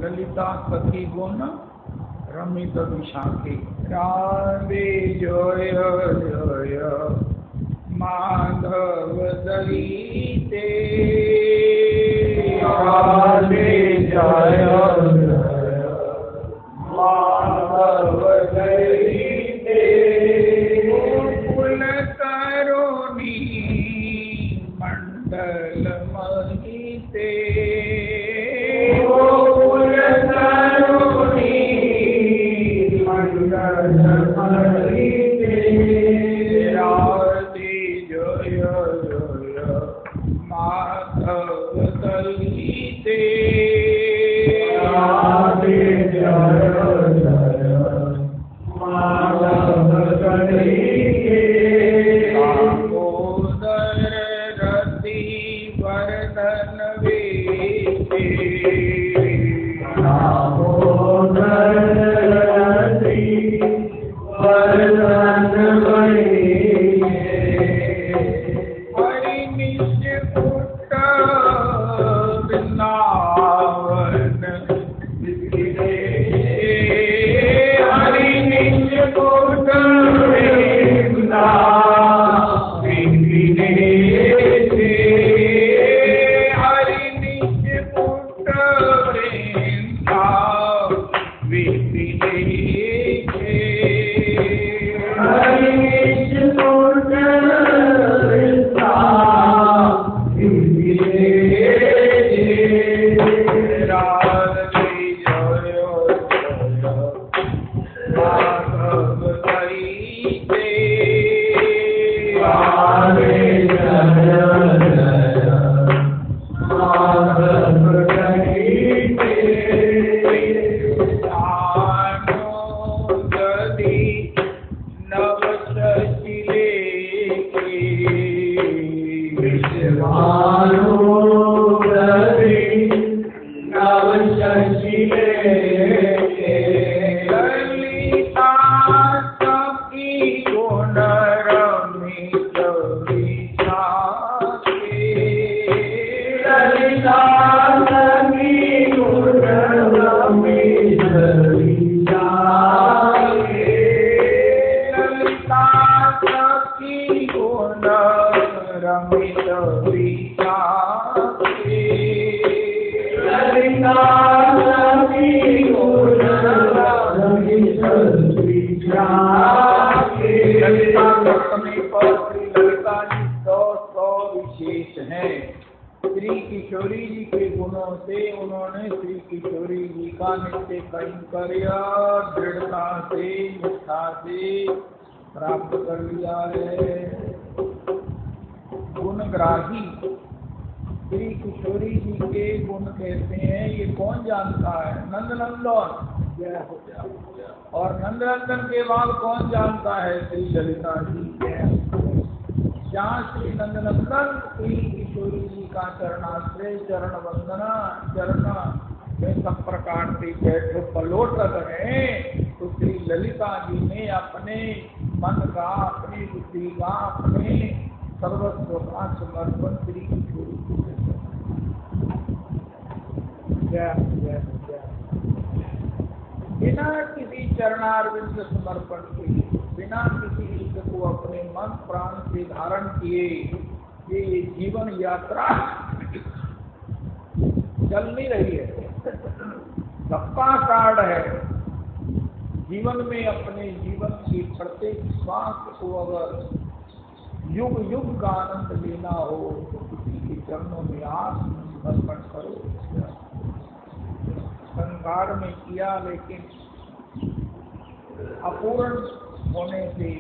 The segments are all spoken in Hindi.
ललिता सखी गुण रमित विशाखे। राधे जय जय माधव दलिते। राधे जय जय माधव दलिते। गोकुल तरुणी मंडल महिते। गोकुल तरुणी मंडल महिते। राधे जय जय माधव दलिते। राधे जय जय माधव दलिते। दामोदर रति वर्धन वेते। दामोदर रति वर्धन वेते। हरि निज पुट वृंदावन विखरे। हरि निज पुट वृंदावन विखरे। हरि निज पुट वृंदावन विखरे। हरि निज पुट वृंदावन विखरे। राधे जय जय माधव दलिते। राधे जय जय माधव दलिते। जानो दधि नव सचिले के। विश्वानो दधि नव सचिले के। ललिता सखी गुण रमित विशाखे। ललिता सखी गुण रमित विशाखे। ललिता सखी गुण रमित विशाखे। ललिता सखी गुण रमित विशाखे। ललिता सप्तमी पर श्री ललिता जी 100 विशेष हैं। श्री किशोरी जी के गुणों से उन्होंने श्री किशोरी जी का नित्य कैंकर्य दृढ़ता से निष्ठा से प्राप्त कर लिया है। गुणग्राही श्री किशोरी जी के गुण कहते हैं, ये कौन जानता है? नंदनंदन। और नंदनंदन के बाद कौन जानता है? श्री ललिता जी। जहाँ श्री नंदनंदन श्री किशोरी जी का चरणाश्रय चरण वंदना चरण में सब प्रकार से बैठे पलोटक है, तो श्री ललिता जी ने अपने मन का, अपनी बुद्धि का, अपने सर्वस्व का समर्पण श्री किशोरी जी को। बिना किसी चरणारविंद समर्पण के, बिना किसी इष्ट को अपने मन प्राण से धारण किए ये जीवन यात्रा चल नहीं रही है, धक्का काट है। जीवन में अपने जीवन की प्रत्येक श्वास को अगर युग युग का आनंद लेना हो तो किसी के चरणों में आत्मसमर्पण करो। संसार में किया लेकिन अपूर्ण होने से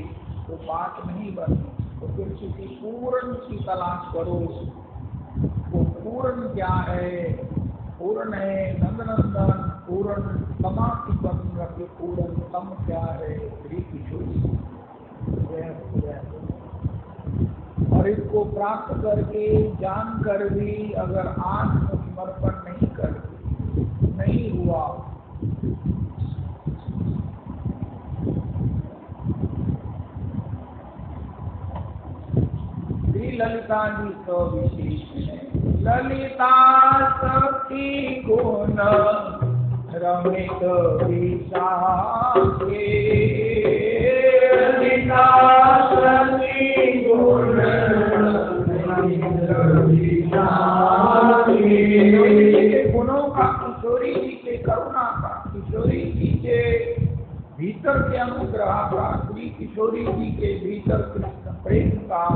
तो बात नहीं बनी, तो फिर किसी पूर्ण की तलाश करो। वो पूर्ण क्या है? पूर्ण है नंदनंदन, पूर्ण समाप्ति बन के पूर्ण तम क्या है? श्री किशोरी। और इसको प्राप्त करके जानकर भी अगर आत्मसमर्पण नहीं हुआ श्री ललिता जी तो विशेष है। ललिता सखी गुण रमित विशाखे, ललिता सखी गुण रमित विशाखे। गुणों का, किशोरी जी के करुणा का, किशोरी जी के भीतर के अनुग्रह का, श्री किशोरी जी के भीतर कृष्ण प्रेम का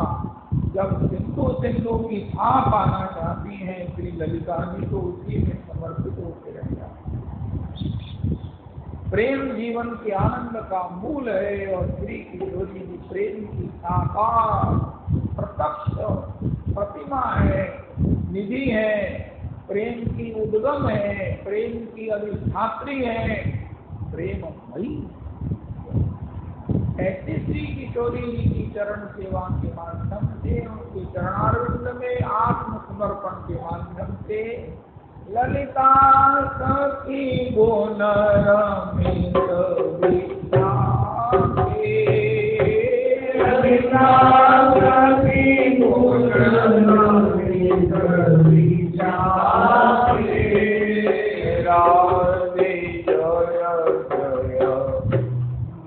जब सिंधु सिंधु की छाप आना चाहती हैं श्री ललिता जी, तो उसी में समर्पित होकर रह जाते। प्रेम जीवन के आनंद का मूल है और श्री किशोरी जी प्रेम की साकार प्रत्यक्ष प्रतिमा है, निधि है, प्रेम की उद्गम है, प्रेम की अधिष्ठात्री है, प्रेममयी। ऐसी श्री किशोरी जी की चरण सेवा के माध्यम से, उनके चरणारविंद में आत्मसमर्पण के माध्यम से ललिता सखी गुण रमित विशाखे, ललिता सखी गुण रमित विशाखे। राधे जय जय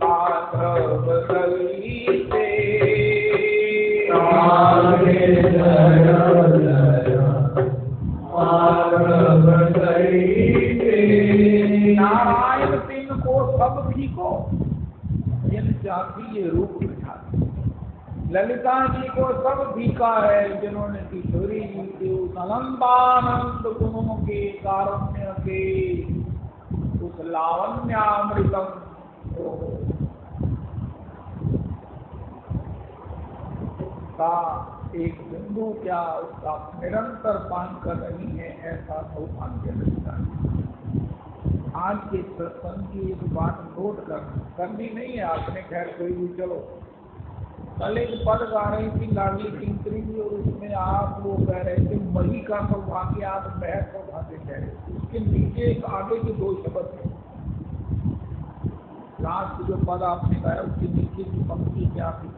माधव ललिते, राधे जय जय माधव ललिते। नारायण तीन को सब भी को जिन जाति ये रूप दिखाते, ललिता जी को सब भीखा है जिन्होंने किशोरी जी के उस अनंतानंद गुणों के कारुण्य के उस लावण्यामृतम का एक बिंदु क्या उसका निरंतर पान कर रही है, ऐसा सौभाग्य मिलता है। आज के सत्संग की एक बात नोट करनी नहीं है आपने, खैर कोई भी चलो। कल एक पद गा रही थी लाडली किंकरी जी और उसमें आप वो कह रहे थे मही का सौभाग्य, आप महर सौभाग्य कह रहे थे। उसके नीचे एक आगे के दो शब्द थे, लास्ट जो पद आपने गाया उसके नीचे की पंक्ति क्या थी,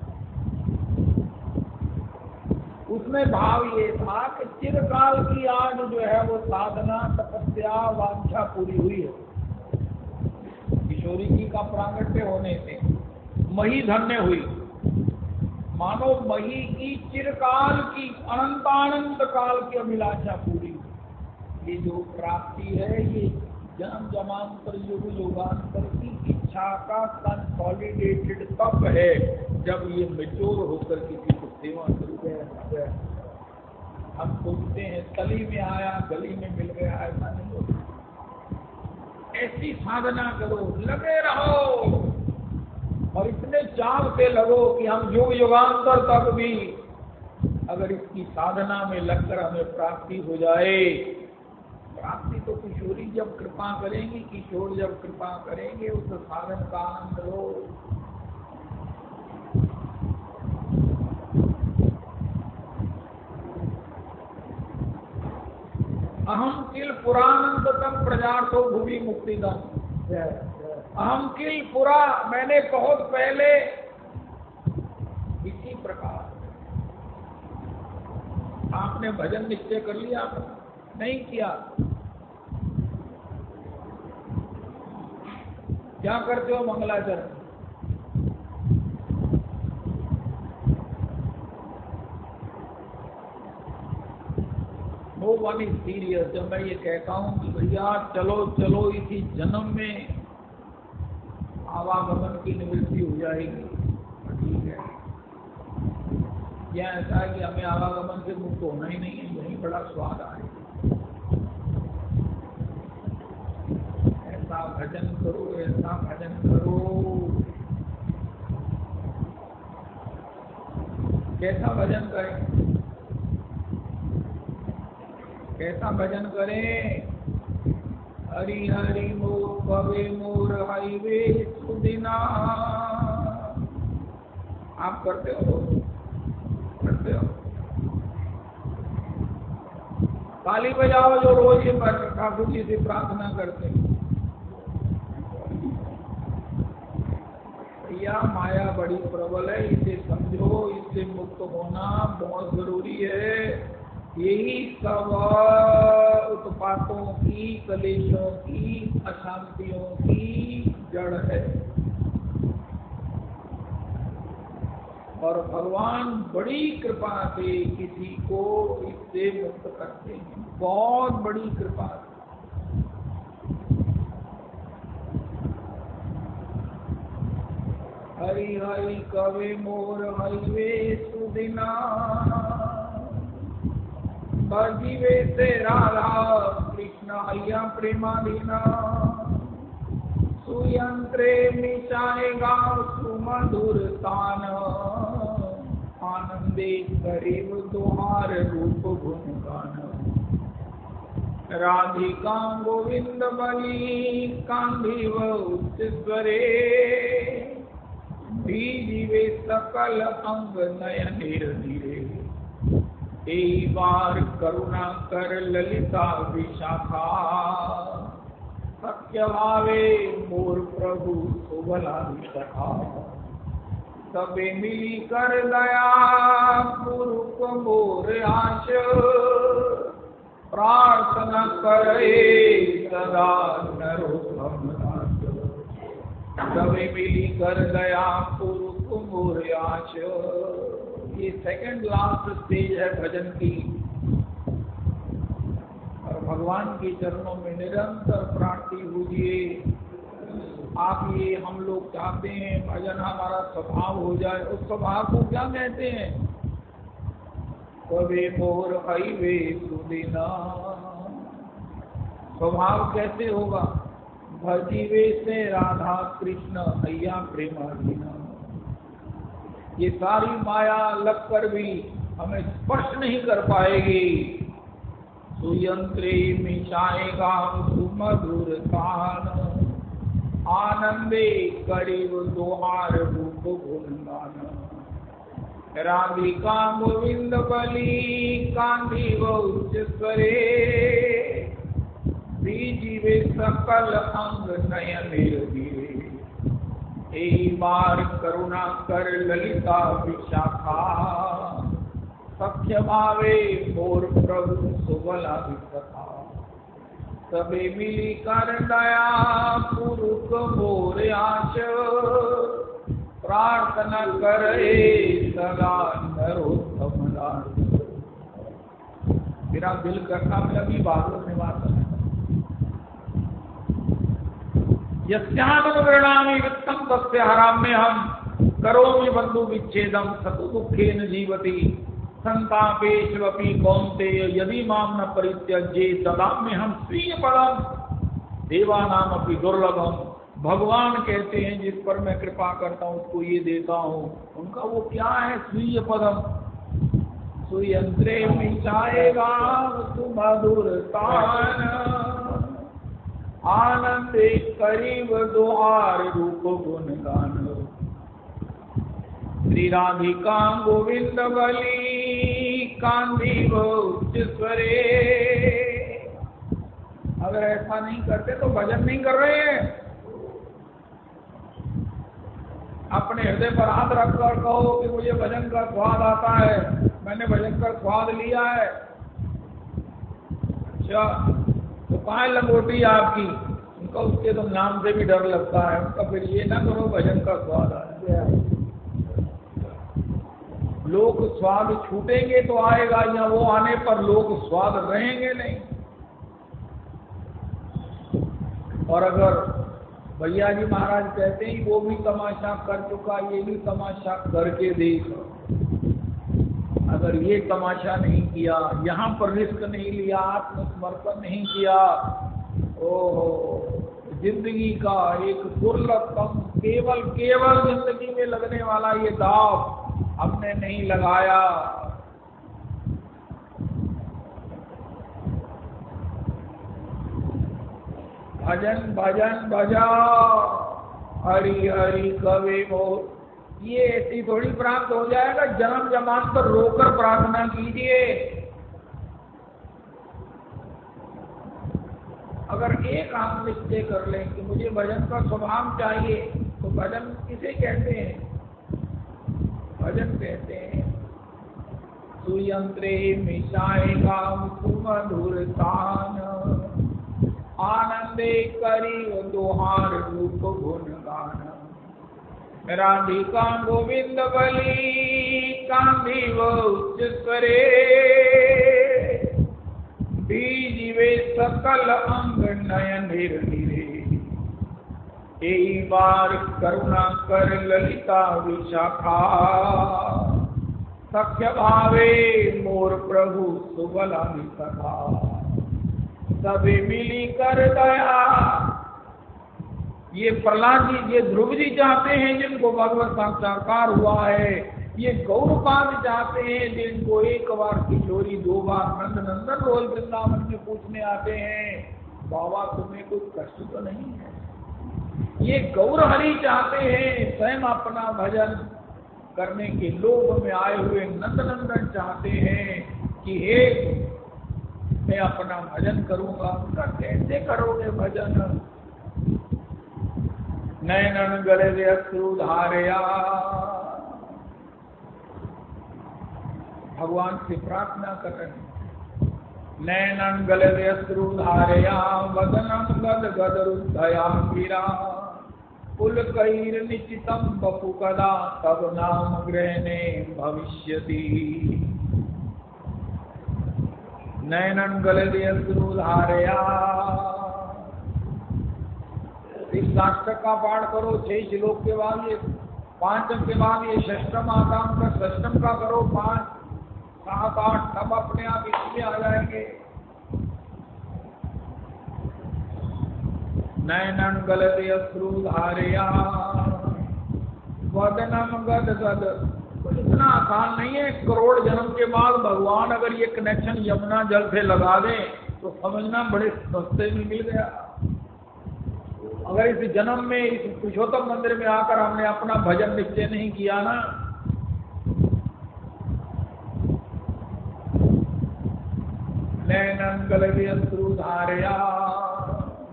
उसमें भाव ये था कि चिरकाल की आज जो है वो साधना तपस्या वांछा पूरी हुई है। किशोरी जी का प्रागट्य होने से मही धन्य हुई, मानो मही की चिरकाल की अनंतानंत काल की अभिलाषा पूरी। ये जो प्राप्ति है ये जन्म जमांतर युग युगांतर की इच्छा का कंसोलिडेटेड तप है, जब ये मैच्योर होकर किसी को सेवा शुरू कर। हम सोचते हैं तली में आया गली में मिल गया, ऐसा नहीं होता। ऐसी साधना करो, लगे रहो और इतने चाव से लगो कि हम युग युगांतर तक भी अगर इसकी साधना में लगकर हमें प्राप्ति हो जाए। प्राप्ति तो किशोरी जब कृपा करेंगी, किशोर जब कृपा करेंगे, उस साधन का आनंद लो। अहम किल पुरानंदतम प्रजार्थो भुवि मुक्तिदम, अहम किल पुरा, मैंने बहुत पहले इसी प्रकार। आपने भजन निश्चय कर लिया? नहीं किया? क्या करते हो मंगलाचरण? No one is serious. जब मैं ये कहता हूं कि भैया चलो चलो इसी जन्म में आवागमन की निवृत्ति हो जाएगी, ठीक है। यह ऐसा है कि हमें आवागमन से मुक्त होना ही नहीं है, यही बड़ा स्वाद आएगा। ऐसा भजन करो, ऐसा भजन करो। कैसा भजन करें? कैसा भजन करें? हरि हरि मोर भवे मोर हाईवे सुदिना। आप करते हो? करते हो? ताली बजाओ जो रोज ये ठाकुर जी से प्रार्थना करते हैं। भैया माया बड़ी प्रबल है, इसे समझो, इससे मुक्त होना बहुत जरूरी है। यही सब उत्पातों की, कलेशों की, अशांतियों की जड़ है। और भगवान बड़ी कृपा से किसी को इससे मुक्त करते हैं, बहुत बड़ी कृपा से। हरि हरि कवि मोर हरिवे सुदिना, बजीवे से राधा कृष्ण हैया प्रेमाधीना, सुयंत्रे मिशाएगा सुमधुर तान, आनंदे करीब तुहार रूप गुण गान। राधिका गोविंद बली कांधीव उच्च स्वरे, बीजीवे सकल अंग नयन धीरे। एक बार करुणा कर ललिता विशाखा, सत्य भावे मोर प्रभु सुबला विशाखा। सबे मिली कर दया पुरुष मोर आश, प्रार्थना करे सदा नरोत्तम दास। सबे मिली कर दया पुरुष मोर आश। ये सेकंड लास्ट स्टेज है भजन की। और भगवान के चरणों में निरंतर प्रार्थी होइए। आप ये हम लोग चाहते हैं भजन हमारा स्वभाव हो जाए। उस स्वभाव को क्या कहते हैं? कवे मोर हईवे सुदिना। स्वभाव कैसे होगा? भजीवे से राधा कृष्ण हैया प्रेमाधीना। ये सारी माया लगकर भी हमें स्पर्श नहीं कर पाएगी। सुयंत्रे मिशाएगा सुमधुर तान, आनंदे करीब दोहार रूप गुणगान। राधिका गोविंद बली कांधीव उच्च स्वरे, बीजीवे सकल अंग नयन धीरे। एक बार करुणा कर ललिता विशाखा, सख्य भावे मोर प्रभु सुबला विशाखा। सबे मिली कर दया पुरुष मोर आश, प्रार्थना करे सदा नरोत्तम दास। मेरा दिल करता मैं अभी बातों में बात है। यस्यानुवृणामि वित्तं तस्य हराम्य हम, करोमि बंधु विच्छेदम सतु दुखेन जीवति। संतापेष्वपि कौन्तेय यदि माम न परित्यज्ये, ददाम्य हम स्वीय पदम देवानाम अपि दुर्लभम। भगवान कहते हैं जिस पर मैं कृपा करता हूँ उसको ये देता हूँ। उनका वो क्या है? स्वीय पदम। सुयंत्रे मिचाएगा सुमधुर तान, आनंदे करीब दोहार रूप गुणगान। श्री राधिका गोविंद बली कांधीव उच्च स्वरे। अगर ऐसा नहीं करते तो भजन नहीं कर रहे हैं। अपने हृदय पर हाथ रखकर कहो कि मुझे भजन का स्वाद आता है, मैंने भजन का स्वाद लिया है। अच्छा, तो कहाँ है लंगोटी आपकी? उनका उसके तो नाम से भी डर लगता है। उनका फिर ये ना करो भजन का स्वाद आया। लोग स्वाद छूटेंगे तो आएगा, या वो आने पर लोग स्वाद रहेंगे नहीं। और अगर भैया जी महाराज कहते हैं वो भी तमाशा कर चुका, ये भी तमाशा करके देख। अगर ये तमाशा नहीं किया, यहाँ पर रिस्क नहीं लिया, आत्मसमर्पण नहीं किया, ओहो, जिंदगी का एक दुर्लभतम केवल जिंदगी में लगने वाला ये दाव हमने नहीं लगाया। भजन भजन भजा हरि हरि कवे मोर। ये ऐसी थोड़ी प्राप्त हो जाएगा। जन्म जन्मांत पर रोकर प्रार्थना कीजिए। अगर एक आप निश्चय कर लें कि मुझे भजन का स्वभाव चाहिए, तो भजन किसे कहते हैं? भजन कहते हैं सुयंत्रे मिशाएगा सुमधुर तान, आनंदे करी दोहार रूप गुण गान। राधिका गोविंद बली कांधी व उच्च स्वरे, बीजिवे सकल अंग नयन निर्निरे। एक बार करुणा कर ललिता विशाखा, सख्य भावे मोर प्रभु सुबला सखा। सभी मिली कर दया, ये प्रहलाद जी, ये ध्रुव जी चाहते हैं जिनको भगवत साक्षात्कार हुआ है। ये गौरपाद चाहते हैं जिनको एक बार किशोरी, दो बार नंद नंदन रोल वृंदावन में पूछने आते हैं, बाबा तुम्हें कुछ कष्ट तो नहीं है। ये गौर हरि चाहते हैं, स्वयं अपना भजन करने के लोभ में आए हुए नंद नंदन चाहते हैं कि हे मैं अपना भजन करूंगा। उनका कैसे करोगे भजन? नैनन गले अश्रु धारया, भगवान से प्रार्थना कर रहे हैं। नैनन गले अश्रु धारया, वदनम गद गद रुद्धया गिरा। कुल कैर निश्चितम बपु कदा, तब नाम ग्रहणे भविष्यति। नैनन गले अश्रु धारया, इस नाटक का पाठ करो 6 श्लोक के बाद, ये 5 के बाद ये षष्टम आता, उनका षष्टम का करो 5, 7, 8, तब अपने आप इसमें आ जाएंगे। नैनन गलते अश्रु धारया, वदनम गद गद। तो इतना आसान नहीं है। करोड़ जन्म के बाद भगवान अगर ये कनेक्शन यमुना जल से लगा दें तो समझना बड़े सस्ते में मिल गया। अगर इस जन्म में इस पुरुषोत्तम मंदिर में आकर हमने अपना भजन निश्चय नहीं किया ना, नैनन गलते अश्रु धारया,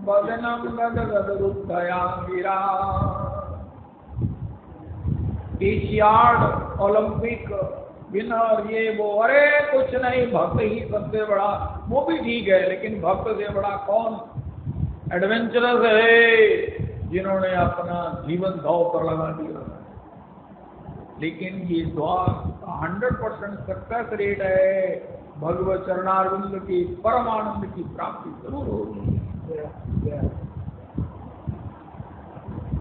वदनम गद गद रुद्धया गिरा। एशियाड, ओलंपिक विनर, ये वो, अरे कुछ नहीं, भक्त ही सबसे बड़ा। वो भी ठीक है, लेकिन भक्त से बड़ा कौन एडवेंचरस है जिन्होंने अपना जीवन दांव पर लगा दिया। लेकिन ये द्वार 100% सक्सेस रेट है। भगवत चरणारविंद की परमानंद की प्राप्ति जरूर होगी।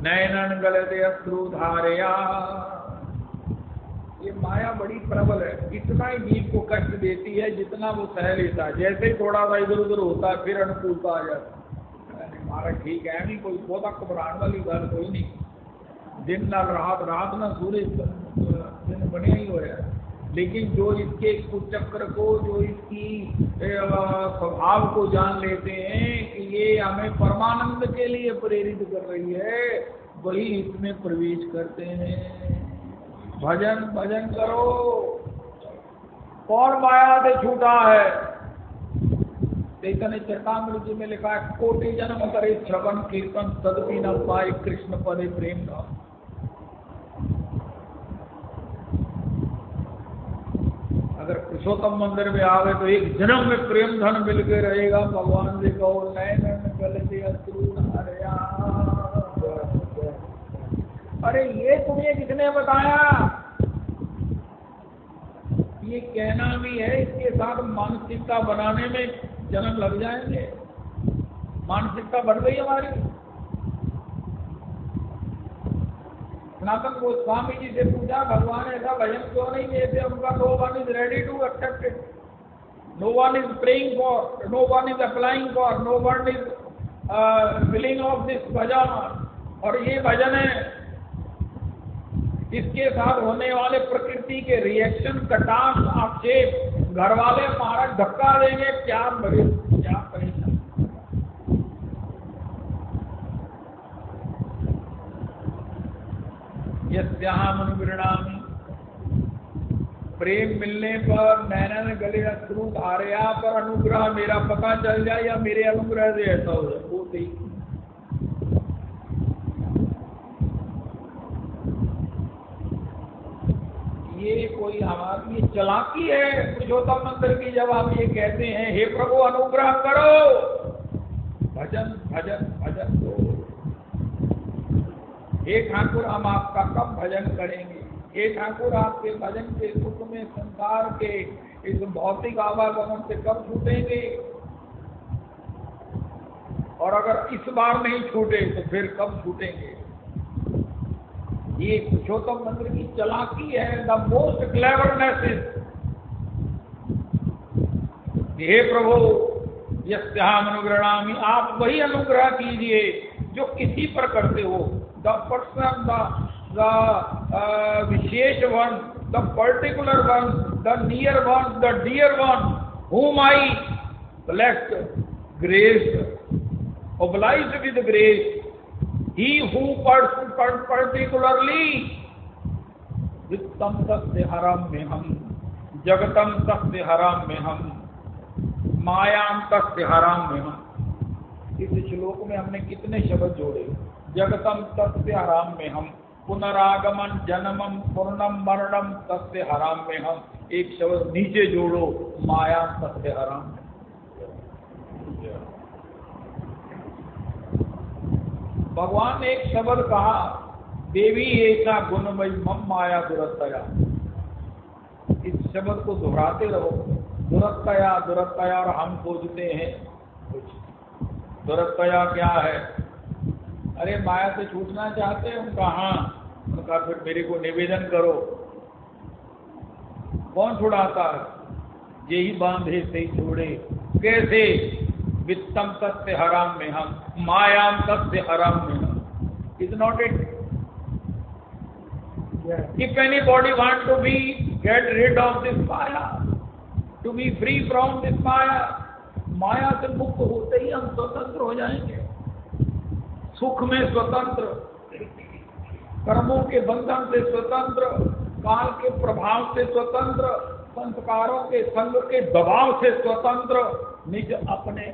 नैनन गलते अश्रु धारया, ये माया बड़ी प्रबल है। इतना ही जीव को कष्ट देती है जितना वो सह लेता है। जैसे ही थोड़ा सा इधर उधर होता है फिर अनुकूलता आ जाता है। हमारा ठीक है, नहीं कोई बहुत घबराने वाली बात कोई नहीं। दिन न रात, रात न सूर्य, दिन बने ही हो रहा है। लेकिन जो इसके कुचक्र को, जो इसकी स्वभाव को जान लेते हैं कि ये हमें परमानंद के लिए प्रेरित कर रही है, वही इसमें प्रवेश करते हैं। भजन भजन करो। कौन माया से छूटा है? चैतन्य चरितामृत जी में लिखा है, कोटि जन्म करे श्रवण कीर्तन, तदपि न पाए कृष्ण पदे प्रेम धाम। अगर पुरुषोत्तम मंदिर में आवे तो एक जन्म में प्रेम धन मिल के रहेगा। भगवान जी को नैनन गलते अश्रु धारया। अरे ये तुम्हें किसने बताया? ये कहना भी है, इसके साथ मानसिकता बनाने में जन्म लग जाएंगे। मानसिकता बढ़ गई हमारी। सनातन गोस्वामी जी से पूछा, भगवान ऐसा भजन क्यों नहीं देते? उनका no one is ready to accept it, no one is praying for, no one is applying for, no one is willing of this bhajan. और ये भजन है, इसके साथ होने वाले प्रकृति के रिएक्शन, कटाक्ष, आक्षेप, घर वाले महाराज धक्का देंगे, क्या बड़े क्या परेशान। यस्याहम् अनुगृह्णामि, प्रेम मिलने पर नैनन गले अश्रु धारया पर अनुग्रह मेरा पता चल जाए या मेरे अनुग्रह से ऐसा हो जाए, वो सही। ये कोई हमारी ये चालाकी है पुरुषोत्तम मंत्र की, जब हम ये कहते हैं हे प्रभु अनुग्रह करो, भजन भजन भजन करो। हे ठाकुर हम आपका कब भजन करेंगे, हे ठाकुर आपके भजन के सुख में संसार के इस भौतिक आवागमन से कब छूटेंगे, और अगर इस बार नहीं छूटे तो फिर कब छूटेंगे। ये पुरुषोत्तम मंत्र की चालाकी है। द मोस्ट क्लेवरनेस इज, हे प्रभु यस्याम अनुग्रहामि, आप वही अनुग्रह कीजिए जो किसी पर करते हो। द पर्सन, द विशेष one, the particular one, the near one, the dear one, whom I select grace, obliged with grace. He who particularly वित्तम तस्य हरम में हम, जगतम तस्य हरम में हम, मायाम तस्य हरम में हम। इस श्लोक में हमने कितने शब्द जोड़े। जगतम तस्य हरम में हम, पुनरागमन जन्मम पूर्णम मरणम तस्य हरम में हम। एक शब्द नीचे जोड़ो, मायाम तस्य हरम में। भगवान ने एक शब्द कहा, देवी ऐसा गुणमयी मम माया दुरत्तया। इस शब्द को दोहराते रहो, दुरत्तया दुरत्तया। और हम सोचते हैं दुरत्तया क्या है, अरे माया से छूटना चाहते हैं। उनका हाँ, उनका फिर मेरे को निवेदन करो। कौन छुड़ाता है, यही बांधे से छोड़े। कैसे, वित्तम तस्य हराम में हम, मायाम तस्य हराम में हम। Is not it? If anybody want to be get rid of this maya, to be free from this maya, माया से मुक्त होते ही हम स्वतंत्र हो जाएंगे। सुख में स्वतंत्र, कर्मों के बंधन से स्वतंत्र, काल के प्रभाव से स्वतंत्र, संस्कारों के संग के दबाव से स्वतंत्र, निज अपने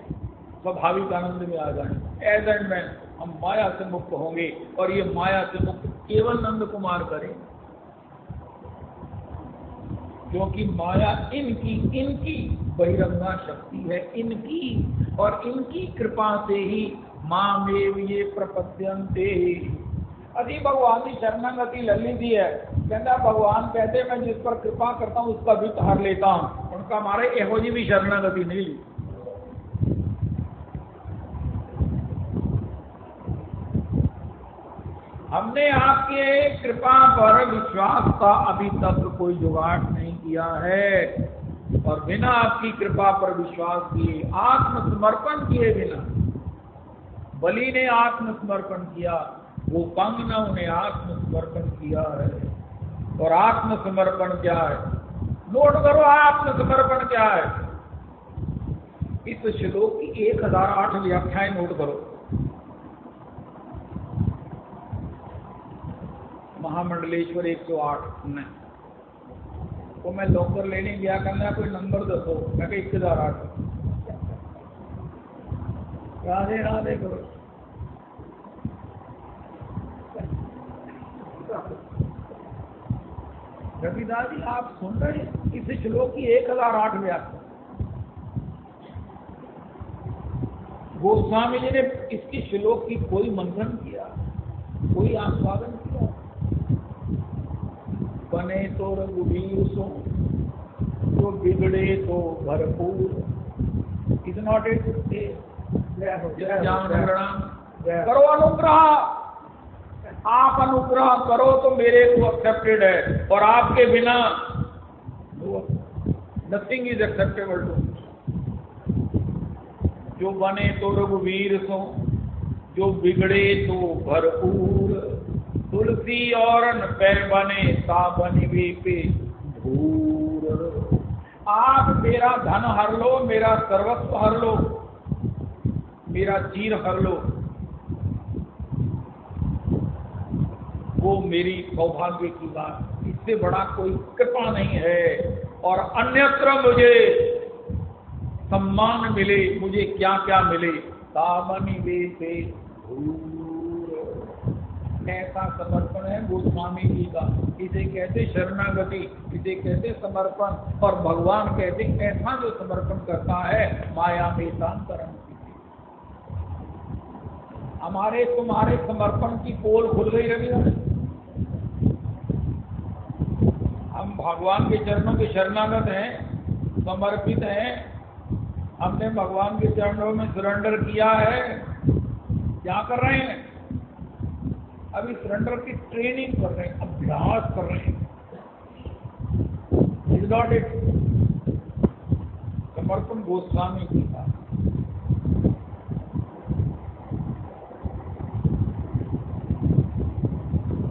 स्वाभाविक आनंद में आ जाए। एज एंड मैन हम माया से मुक्त होंगे। और ये माया से मुक्त केवल नंद कुमार करें, क्योंकि माया इनकी बहिरंगा शक्ति है, इनकी। और इनकी कृपा से ही मामेव ये प्रपद्यन्ते। अति भगवान की शरणागति लल्ली दी है। कहता भगवान कहते मैं जिस पर कृपा करता हूँ उसका वित्त हर लेता हूँ। उनका हमारे एहो जी भी शरणागति नहीं ली। हमने आपके कृपा पर विश्वास का अभी तक कोई जुगाड़ नहीं किया है, और बिना आपकी कृपा पर विश्वास किए, आत्मसमर्पण किए बिना, बलि ने आत्मसमर्पण किया, वो पंगनव ने आत्मसमर्पण किया है। और आत्मसमर्पण क्या है, नोट करो आत्मसमर्पण क्या है। इस श्लोक की 1008 व्याख्याएं नोट करो। महामंडलेश्वर 108 में तो मैं लॉकर लेने गया, करना कोई नंबर दसो, मैं 1008 राधे राधे करो। रविदास जी आप सुन रहे हैं इस श्लोक की 1008 व्याख्या। गोस्वामी जी ने इसकी श्लोक की कोई मंथन किया, कोई आस्वादन किया। बने तो रघुवीर सो, जो बिगड़े तो भरपूर। Is not it? करो अनुग्रह, आप अनुग्रह करो तो मेरे को एक्सेप्टेड है, और आपके बिना नथिंग इज एक्सेप्टेबल टू। जो बने तो रघुवीर सो, जो बिगड़े तो भरपूर। तुलसी और पैर बने साबन पे धूर। आप मेरा धन हर लो, मेरा सर्वस्व हर लो, मेरा चीर हर लो, वो मेरी सौभाग्य की बात। इससे बड़ा कोई कृपा नहीं है। और अन्यत्र मुझे सम्मान मिले, मुझे क्या क्या मिले, साबन पे धूर। ऐसा समर्पण है गोस्वामी जी का। इसे कहते शरणागति, इसे कहते समर्पण। और भगवान कहते ऐसा जो समर्पण करता है माया में शांतरम। हमारे तुम्हारे समर्पण की पोल खुल गई रवि। हम भगवान के चरणों के शरणागत हैं, समर्पित हैं। हमने भगवान के चरणों में सरेंडर किया है। क्या कर रहे हैं? अभी सरेंडर की ट्रेनिंग कर रहे हैं, अभ्यास कर रहे हैं। Is not it. समर्पण गोस्वामी जी का।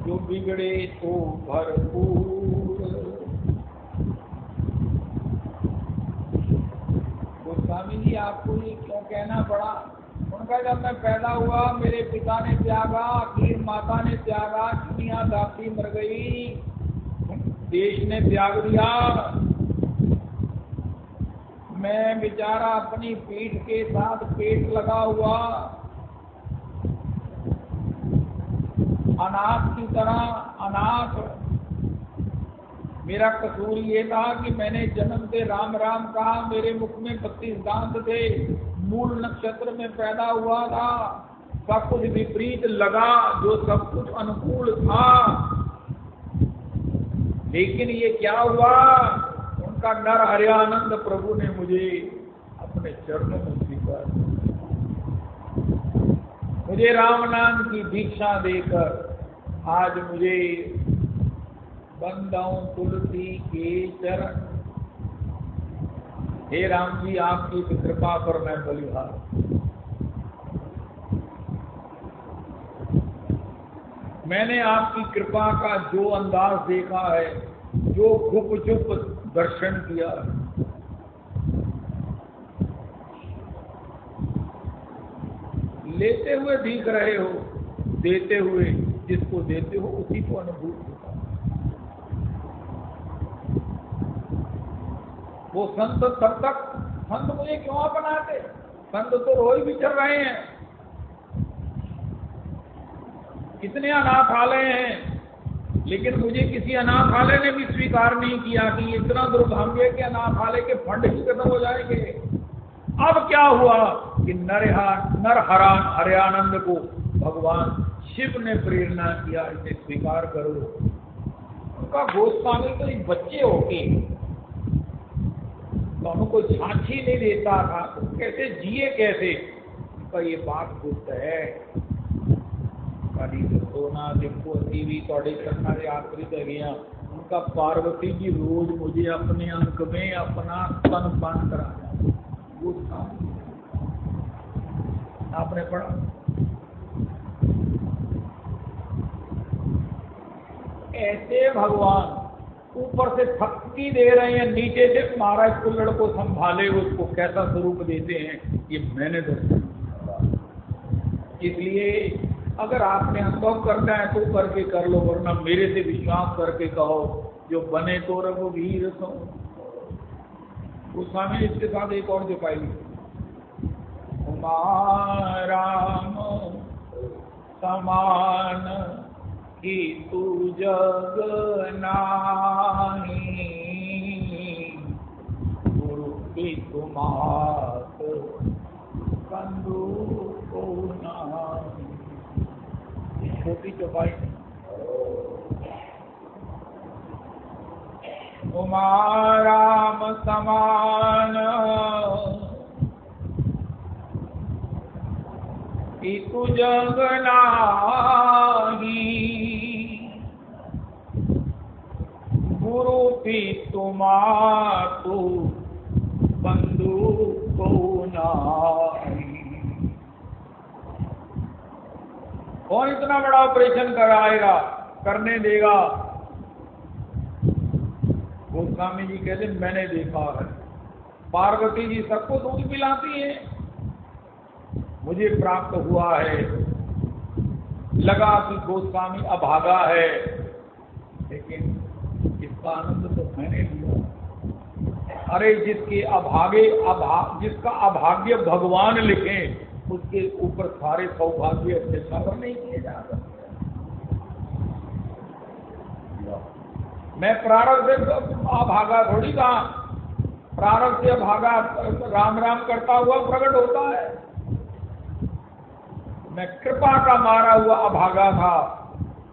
जो बिगड़े तो भरपूर। गोस्वामी जी आपको ये क्यों कहना पड़ा? उनका जब मैं पैदा हुआ मेरे पिता ने त्यागा, खीर माता ने त्यागा, दुनिया दासी मर गई, देश ने त्याग दिया। मैं बेचारा अपनी पीठ के साथ पेट लगा हुआ अनाथ की तरह अनाथ। मेरा कसूर ये था कि मैंने जन्म से राम राम कहा, मेरे मुख में 32 दांत थे, मूल नक्षत्र में पैदा हुआ था, सब कुछ विपरीत लगा, जो सब कुछ अनुकूल था। लेकिन ये क्या हुआ? उनका नर हरियानंद प्रभु ने मुझे अपने चरणों में स्वीकार, मुझे राम नाम की दीक्षा देकर आज मुझे बंदाऊं तुलसी के चरण। हे राम जी, आपकी कृपा पर मैं बलिहार। मैंने आपकी कृपा का जो अंदाज देखा है, जो गुप चुप दर्शन किया, लेते हुए दिख रहे हो, देते हुए जिसको देते हो उसी को अनुभूत होता है। वो संत तब तक, संत मुझे क्यों अपनाते? संत तो रोज भी चल रहे हैं, कितने अनाथालय हैं, लेकिन मुझे किसी अनाथालय ने भी स्वीकार नहीं किया कि इतना दुर्भाग्य के अनाथालय के फंड ही खत्म हो जाएंगे। अब क्या हुआ कि हरियानंद को भगवान शिव ने प्रेरणा किया, इसे स्वीकार करो। उनका गोस्वामी तो एक बच्चे होके तो उनको झांसी नहीं देता था, तो कैसे जिए कैसे? उनका ये बात गुप्त है। सोना देखो भी थोड़े करना से आखिरी कर गया। उनका पार्वती जी रोज मुझे अपने अंक में अपना स्तन पान कराया। आपने पढ़ा? ऐसे भगवान ऊपर से थपकी दे रहे हैं, नीचे से महाराज कुल्लड़ को संभाले उसको कैसा स्वरूप देते हैं, ये मैंने दर्शन किया। इसलिए अगर आपने अनुभव करना है तो करके कर लो, वरना मेरे से विश्वास करके कहो, जो बने तो रघुवीर सो। गोस्वामी इसके साथ एक और जो पाई, राम समान कि तू जग नाही, गुरु की तुमात बंधु को नाही। छोटी चौपाई, उमा राम समान कि तू जग नाही, गुरु भी तुमातु बंधु को नाही। कौन इतना बड़ा ऑपरेशन कराएगा, करने देगा? गोस्वामी जी कहते मैंने देखा है। पार्वती जी सबको दूध पिलाती है, मुझे प्राप्त हुआ है। लगा कि गोस्वामी अभागा है, लेकिन इसका आनंद तो मैंने लिया। अरे जिसके जिसका अभाग्य भगवान लिखे, उसके ऊपर सारे सौभाग्य अच्छे सफर नहीं किए जा सकते। मैं प्रारब्ध से अभागा थोड़ी कहा, प्रारब्ध से अभागा राम राम करता हुआ प्रकट होता है। मैं कृपा का मारा हुआ अभागा था,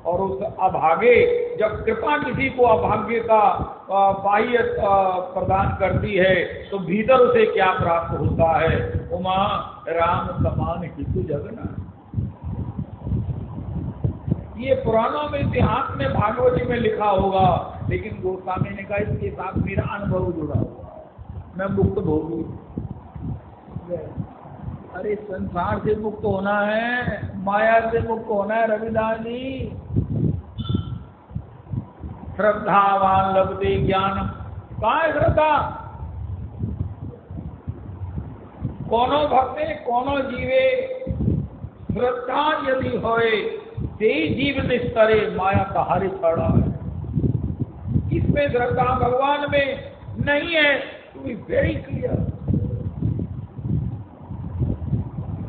और उस अभागे जब कृपा किसी को अभाग्य का बाह्य प्रदान करती है तो भीतर उसे क्या प्राप्त होता है? उमा राम समान हितु जगना। ये पुराणों में, इतिहास में, भागवती में लिखा होगा, लेकिन गोस्वामी ने कहा इसके साथ मेरा अनुभव जुड़ा हुआ है, मैं मुक्त भोगी। अरे संसार से मुक्त होना है, माया से मुक्त होना है रविदास जी। श्रद्धावान लभते ज्ञान, कहाँ है श्रद्धा? कोनो भक्ते कोनो जीवे, श्रद्धा यदि होए ते जीव निस्तरे, माया कहारे छड़ा है। इसमें श्रद्धा भगवान में नहीं है, टू बी वेरी क्लियर।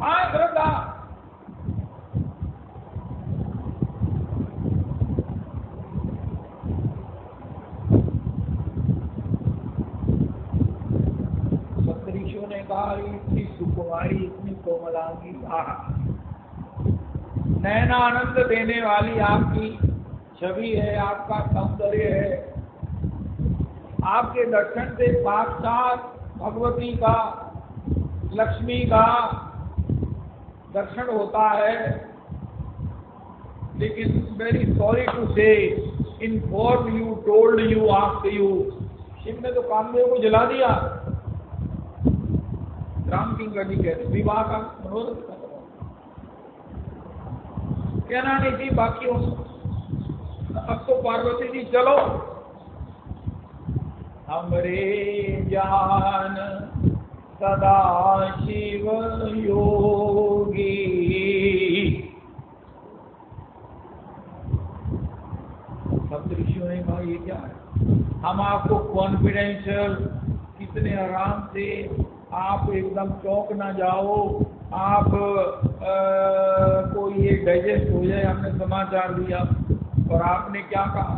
हाँ श्रद्धा, सप्तऋषियों ने कहा इतनी सुकुमारी, इतनी कोमलांगी, नैना आनंद देने वाली आपकी छवि है, आपका सौंदर्य है। आपके दर्शन से साक्षात भगवती का, लक्ष्मी का दर्शन होता है। लेकिन वेरी सॉरी टू से, inform you, told you, asked you, इनने तो कामदेव को जला दिया। राम किंकर जी कहते विवाह का मनोरथ कहना नहीं थी, बाकी अब तो पार्वती जी चलो, हमरे जान सदा शिव योगी। सप्तऋषियों ने कहा ये क्या है? हम आपको कॉन्फिडेंशियल, कितने आराम से, आप एकदम चौंक ना जाओ, आप कोई ये डाइजेस्ट हो जाए, हमने समाचार दिया। और आपने क्या कहा?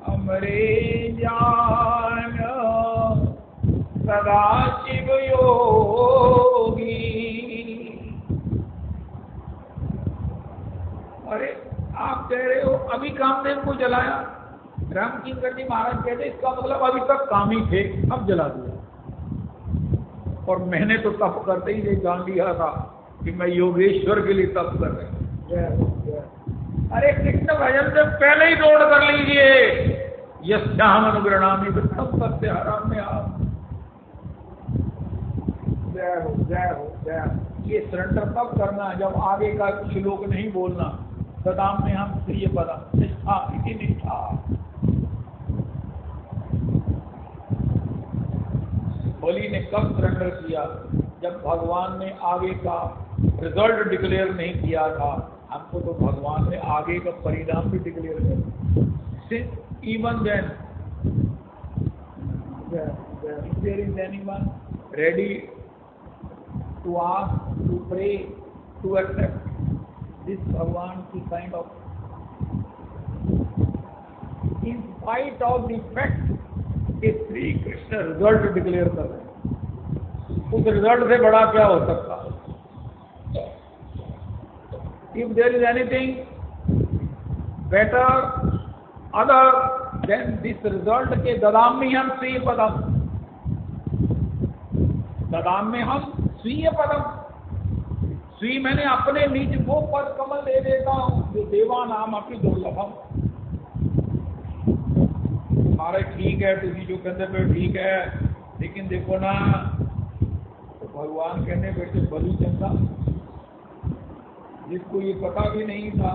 हमरे जान सदा शिव योगी। अरे आप कह रहे हो अभी कामदेव को जलाया। राम किंकर जी महाराज कहते इसका मतलब अभी तक काम ही थे, अब जला दिया। और मैंने तो तप करते ही जान लिया था कि मैं योगेश्वर के लिए तप कर रहे हैं। अरे कृष्ण भजन से पहले ही नोट कर लीजिए, यस्याम अनुग्रहणामि विष्णु सत्य हराम में आप। जय हो, जय हो, जय हो। ये सरेंडर तब करना है जब आगे का श्लोक नहीं बोलना। सदाम में हम प्रिय पदा निष्ठा इति निष्ठा। बलि ने कब सरेंडर किया? जब भगवान ने आगे का रिजल्ट डिक्लेयर नहीं किया था। हमको तो भगवान ने आगे का परिणाम भी डिक्लेयर किया। Even then there is anyone ready to ask, to pray, to accept this भगवान की kind of, in spite of the fact कि श्री कृष्ण रिजल्ट डिक्लेयर कर रहे हैं, उस रिजल्ट से बड़ा क्या हो सकता? If there is anything better other than this result के ददामी हम स्वीय पदम, ददाम में हम स्वीय पदम। स्वी मैंने अपने निज वो पद कमल दे देता हूं जो देवा नाम अपनी दुर्लभम। हमारे ठीक है, तुझी जो कहते पे ठीक है, लेकिन देखो ना तो भगवान कहने बैठे बलि चंदा, जिसको ये पता भी नहीं था।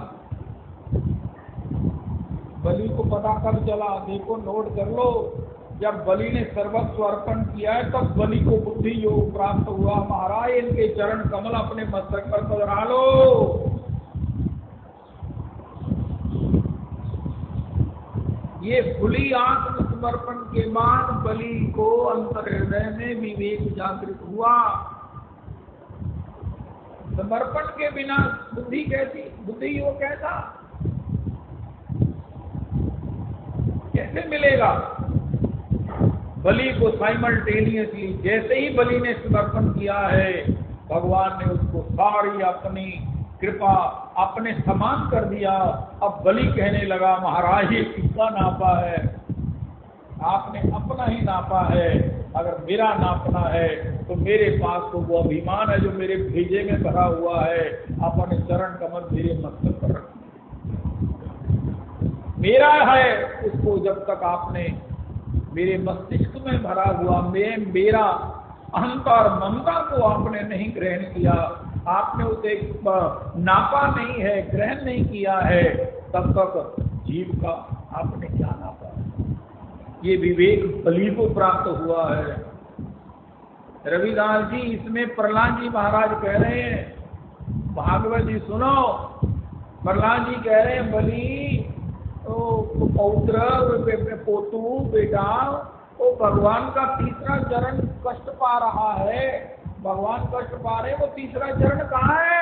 बलि को पता कब चला? देखो नोट कर लो, जब बलि ने सर्वस्व अर्पण किया है तब बलि को बुद्धि योग प्राप्त हुआ। महाराज इनके चरण कमल अपने मस्तक पर पधरा लो। ये खुली आत्मसमर्पण के बाद बलि को अंतर हृदय में विवेक जागृत हुआ। समर्पण के बिना बुद्धि कैसी? बुद्धि योग कैसा? कैसे मिलेगा? बलि को साइमल्टेनियसली जैसे ही बलि ने समर्पण किया है, भगवान ने उसको सारी अपनी कृपा अपने समान कर दिया। अब बलि कहने लगा, महाराज ये किसका नापा है? आपने अपना ही नापा है। अगर मेरा नापना है तो मेरे पास तो वो अभिमान है जो मेरे भेजे में भरा हुआ है। अपने चरण कमल मेरे मस्तक पर रख, मेरा है उसको जब तक आपने मेरे मस्तिष्क में भरा हुआ मेरा अहंकार ममता को आपने नहीं ग्रहण किया, आपने उसे नापा नहीं है, ग्रहण नहीं किया है, तब तक जीव का आपने क्या नापा? ये विवेक बलि को प्राप्त हुआ है। रविदास जी इसमें प्रहलाद जी महाराज कह रहे हैं, भागवत जी सुनो, प्रहलाद जी कह रहे हैं बलि पौत्र पोतू बेटा वो भगवान का तीसरा चरण कष्ट पा रहा है, भगवान कष्ट पा रहे, वो तीसरा चरण कहाँ है?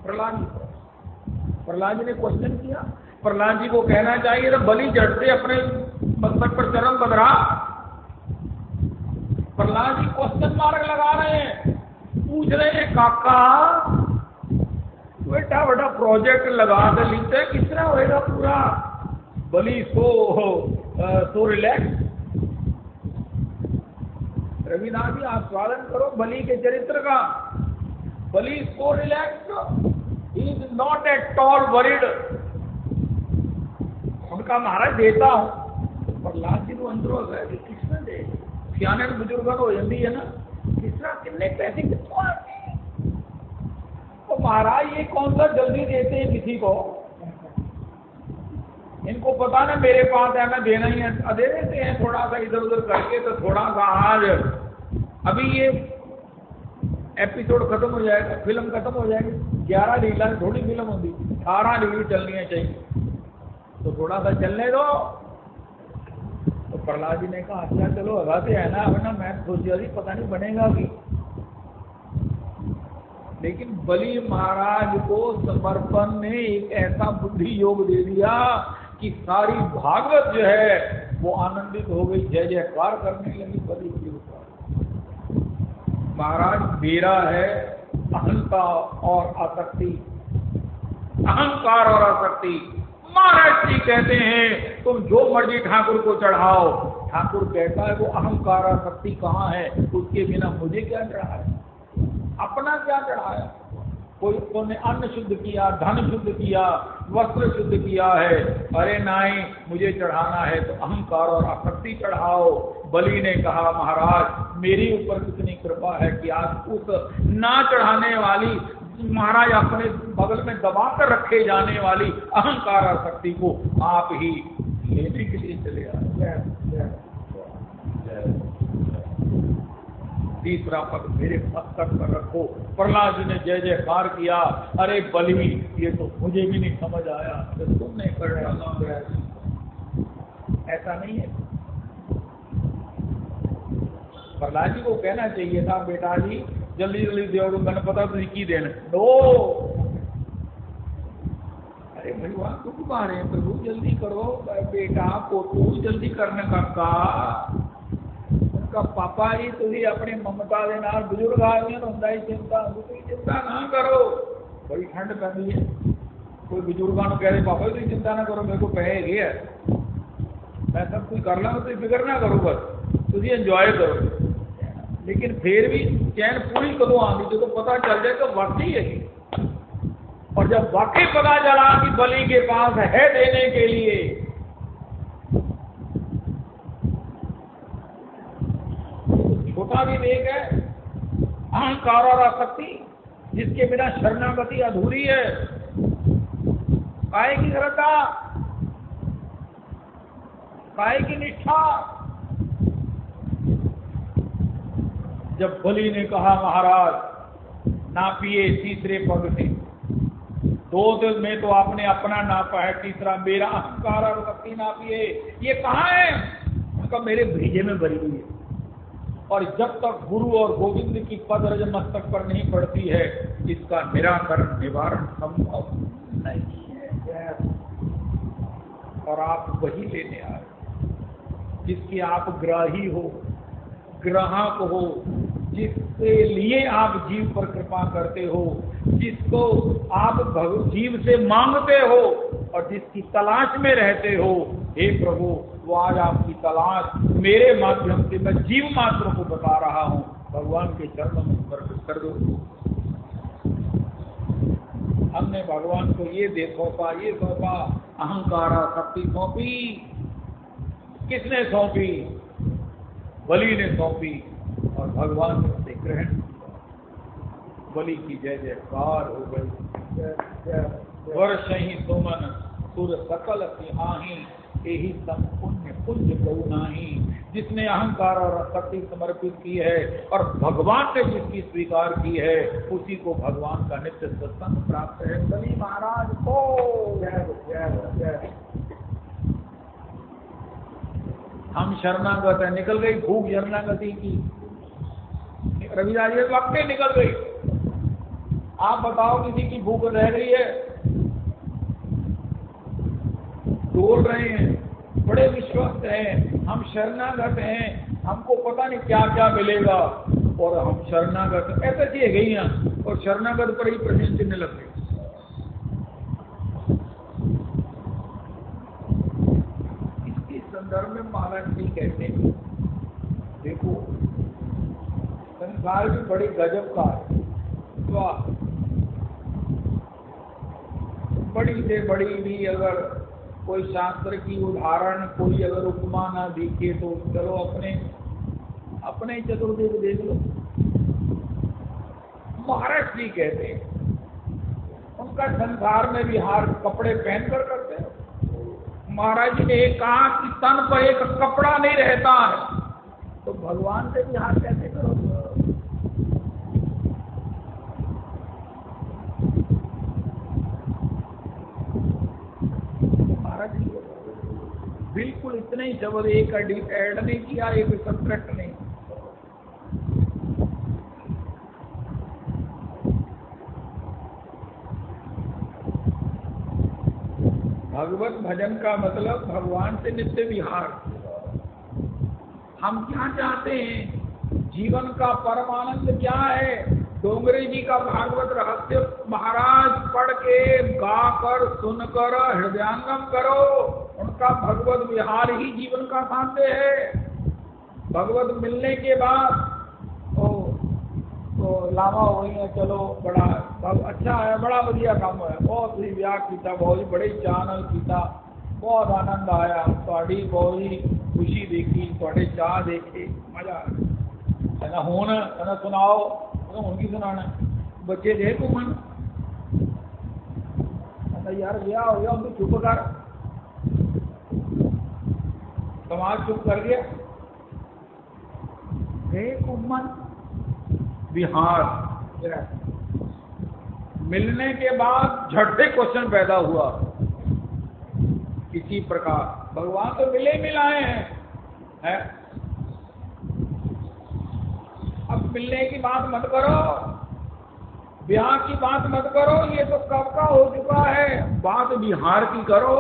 प्रहलाद जी ने क्वेश्चन किया। प्रहलाद जी को कहना चाहिए तो बलि जड़ से अपने मस्तक पर चरण बदरा। प्रहलाद जी क्वेश्चन मार्क लगा रहे हैं, पूछ रहे हैं काका बेटा बड़ा प्रोजेक्ट लगा दे लीते किस तरह होएगा पूरा? बलि सो रिलैक्स। रविदास जी आस्वादन करो बलि के चरित्र का। Bali so relax, he is not at all worried. उनका महाराज देता हूं, प्रहलाद जी को अंदर गए कि किसने दे, सियाने बुजुर्ग हो जाती है ना, किसना कितने पैसे कितने आते हैं? तो महाराज ये कौन सा जल्दी देते हैं किसी को? इनको पता ना मेरे पास है, मैं देना ही है, दे देते हैं थोड़ा सा इधर उधर करके। तो थोड़ा सा आज अभी ये एपिसोड खत्म हो जाएगा, फिल्म खत्म हो जाएगी, 11 रील थोड़ी फिल्म होगी, 18 रील चलनी चाहिए, तो थोड़ा सा चलने दो। तो प्रहलाद जी ने कहा अच्छा चलो लगाते है ना, वरना मैं सोचा जी पता नहीं बनेगा भी। लेकिन बलि महाराज को समर्पण ने एक ऐसा बुद्धि योग दे दिया कि सारी भागवत जो है वो आनंदित हो गई, जय जयकार करने लगी बलि के ऊपर। महाराज मेरा है अहंता और आसक्ति, अहंकार और आसक्ति। महाराज जी कहते हैं तुम जो मर्जी ठाकुर को चढ़ाओ, ठाकुर कहता है वो अहंकार आसक्ति कहाँ है? उसके बिना मुझे क्या चढ़ाया, अपना क्या चढ़ाया? कोई ने अन्न शुद्ध किया, धन शुद्ध किया, वस्त्र शुद्ध किया है, अरे नहीं मुझे चढ़ाना है तो अहंकार और आसक्ति चढ़ाओ। बलि ने कहा महाराज मेरी ऊपर कितनी कृपा है कि आज उस ना चढ़ाने वाली, महाराज अपने बगल में दबा कर रखे जाने वाली अहंकार आसक्ति को आप ही लेने के लिए चले आए। तीसरा पद मेरे मस्तक पर रखो। प्रहलाद जी ने जय जयकार किया। अरे बलि ये तो मुझे भी नहीं समझ आया, तो तुमने कर डाला। ऐसा नहीं है। प्रहलाद जी को कहना चाहिए था बेटा जी जल्दी जल्दी दो, मैंने पता तुझे की देना दो। अरे भगवान तो बुला रहे हैं प्रभु जल्दी करो, बेटा को तू जल्दी करने का पापा जी तुझे अपनी ममता के नाल बुजुर्ग आ गए होंदा ही चिंता, कोई चिंता ना करो। बड़ी ठंड पैंदी है, कोई बुजुर्गों को कह रहे पापा जी चिंता ना करो, मेरे को पैसे है मैं सब कुछ कर लूँगा, तुम फिक्र ना करो, बस तुझे एंजॉय करो। लेकिन फिर भी चैन पूरी कदों आती जो पता चल जाए तो वाकई है। और जब वाकई पता चला कि बलि के पास है देने के लिए, छोटा विवेक है अहंकार और आसक्ति, जिसके बिना शरणागति अधूरी है। काय की श्रद्धा, काय की निष्ठा। जब बलि ने कहा महाराज नापिए तीसरे पग से, 2 दिन में तो आपने अपना नापा है, तीसरा मेरा अहंकार और आसक्ति नापिए। ये कहाँ है? उनका मेरे भेजे में भरी हुई है। और जब तक गुरु और गोविंद की पद रज मस्तक पर नहीं पड़ती है, इसका निराकरण निवारण संभव नहीं है। और आप वही लेने आए जिसकी आप ग्राही हो, ग्राहक हो, जिसके लिए आप जीव पर कृपा करते हो, जिसको आप जीव से मांगते हो और जिसकी तलाश में रहते हो। हे प्रभु, वो आज आपकी तलाश मेरे माध्यम से मैं जीव मात्र को बता रहा हूं, भगवान के चरणों में समर्पित कर दो। हमने भगवान को ये सौंपा, अहंकारा शक्ति सौंपी। किसने सौंपी? बलि ने सौंपी और भगवान ने उसे ग्रहण किया। बलि की जय जयकार हो गई। वर्ष ही सुमन सुर सकल सिहाही, यही सब पुण्य पुण्य गौ नाही। जिसने अहंकार और शक्ति समर्पित की है और भगवान ने जिसकी स्वीकार की है, उसी को भगवान का नित्य सत्संग प्राप्त है। बलि महाराज को जय। हम शरणागत है, निकल गई भूख शरणागति की। रविदास जी वाकई निकल गई। आप बताओ किसी की भूख रह रही है? डोल रहे हैं, बड़े विश्वस्त हैं, हम शरणागत हैं, हमको पता नहीं क्या क्या मिलेगा और हम शरणागत ऐसे किए गई हैं और शरणागत पर ही प्रश्न चिन्ह लग गए। इसके संदर्भ में महाराज जी कहते हैं, देखो संसार भी बड़ी गजब का है। वाह, बड़ी से बड़ी भी अगर कोई शास्त्र की उदाहरण, कोई अगर उपमा ना दिखे तो चलो अपने चतुर्वेद देख लो। महाराज जी कहते हैं उनका संसार में विहार कपड़े पहनकर करते हैं। महाराज जी ने एक कहा कि तन पर एक कपड़ा नहीं रहता है, तो भगवान से विहार कैसे करो? बिल्कुल इतने ही शब्द, एक ऐड नहीं किया, एक सब्ट्रैक्ट नहीं। भगवत भजन का मतलब भगवान से नित्य विहार। हम क्या चाहते हैं? जीवन का परमानंद क्या है? डोंगरे जी का भागवत रहस्य महाराज पढ़ के, गाकर, सुनकर हृदयांगम करो। उनका भगवत विहार ही जीवन का साध्य है। भगवत मिलने के बाद तो लामा हो गई है, चलो बड़ा अच्छा है, बड़ा बढ़िया काम है, बहुत ही व्याग किया, बहुत ही बड़े चानल किया, बहुत आनंद आया, थोड़ी बहुत ही खुशी देखी, थोड़े चाह देखे, मजा आया। होना सुनाओ, उनकी सुनाना बच्चे दे तू मन यार ब्याह हो गया, उनको चुप कर, समाज चुप कर गया। एक उम्मन बिहार मिलने के बाद झट से क्वेश्चन पैदा हुआ। इसी प्रकार भगवान तो मिले मिलाए हैं? अब मिलने की बात मत करो, ब्याह की बात मत करो, ये तो कब का हो चुका है। बात बिहार की करो।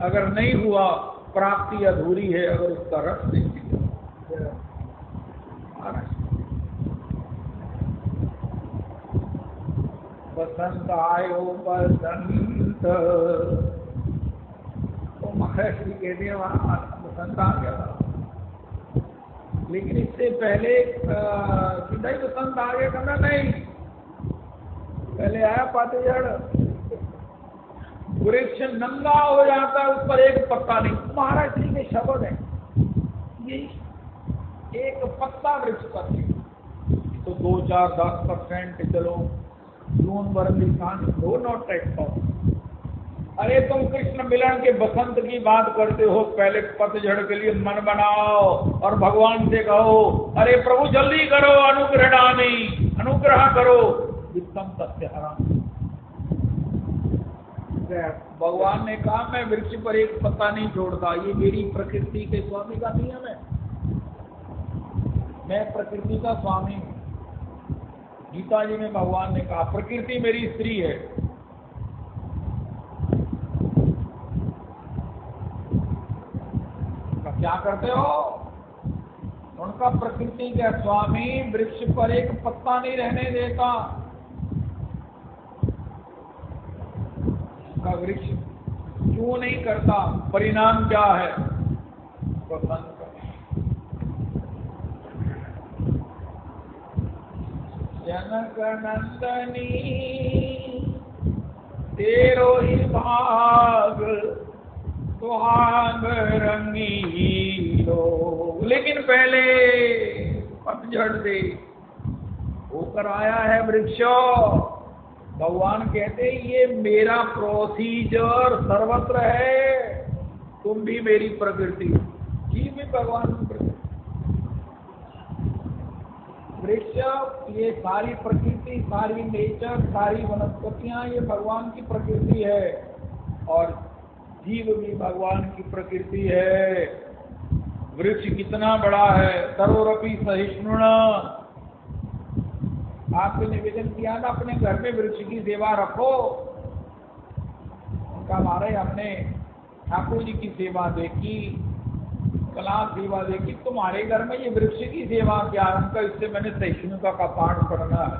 अगर नहीं हुआ, प्राप्ति अधूरी है अगर उसका रस नहीं मिला। बसंत आयो बसंत, तो महर्षि कहते हैं वहां बसंत आ गया, लेकिन इससे पहले सीधा ही बसंत आ गया करना नहीं, पहले आया पतझड़। वृक्ष नंगा हो जाता है, उस पर एक पत्ता नहीं। महाराज जी के शब्द है ये, एक पत्ता वृक्ष पर नहीं। तो 2-4-10% चलो जून दो नॉट टेक्ट। अरे तुम कृष्ण मिलन के बसंत की बात करते हो, पहले पतझड़ के लिए मन बनाओ और भगवान से कहो, अरे प्रभु जल्दी करो, अनुग्रह करो, वित्तम सत्य हराम। भगवान ने कहा मैं वृक्ष पर एक पत्ता नहीं छोड़ता, ये मेरी प्रकृति के स्वामी का नियम है, मैं प्रकृति का स्वामी हूं। गीता जी में भगवान ने कहा प्रकृति मेरी स्त्री है, क्या करते हो? उनका प्रकृति का स्वामी वृक्ष पर एक पत्ता नहीं रहने देता। उसका वृक्ष क्यों नहीं करता? परिणाम क्या है? जनक नंदनी तेरो ही भाग सुहाग रंगीलो। लेकिन पहले पतझड़ से होकर आया है वृक्ष। भगवान कहते ये मेरा प्रोसीजर सर्वत्र है, तुम भी मेरी प्रकृति, जीव भी भगवान की प्रकृति। वृक्ष, ये सारी प्रकृति, सारी नेचर, सारी वनस्पतियां, ये भगवान की प्रकृति है, और जीव भी भगवान की प्रकृति है। वृक्ष कितना बड़ा है, सर्वरपि सहिष्णुण। आपने निवेदन किया ना अपने घर में वृक्ष की सेवा रखो। उनका हमारे हमने ठाकुर जी की सेवा देखी, कला सेवा देखी, तुम्हारे घर में ये वृक्ष की सेवा क्या? उनका इससे मैंने सहिष्णुता का पाठ पढ़ना है,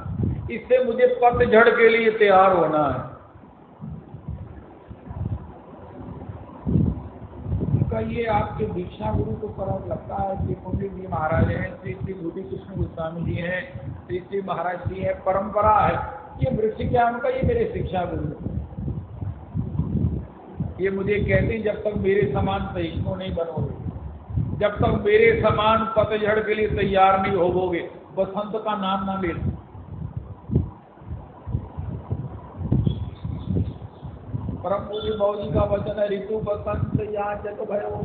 इससे मुझे पतझड़ के लिए तैयार होना है। ये आपके दीक्षा गुरु को फर्क लगता है। श्री पंडित जी महाराज हैं, श्री श्री बुद्धि कृष्ण गोस्वामी जी हैं, श्री श्री महाराज जी है, परंपरा है। ये वृक्ष क्या उनका? ये मेरे शिक्षा गुरु। ये मुझे कहते हैं जब तक मेरे समान सहिष्णु नहीं बनोगे, जब तक मेरे समान पतझड़ के लिए तैयार नहीं होवोगे, बसंत का नाम ना ले। परम पूज्य बाबू जी का वचन है, ऋतु बसंत याचक भयो,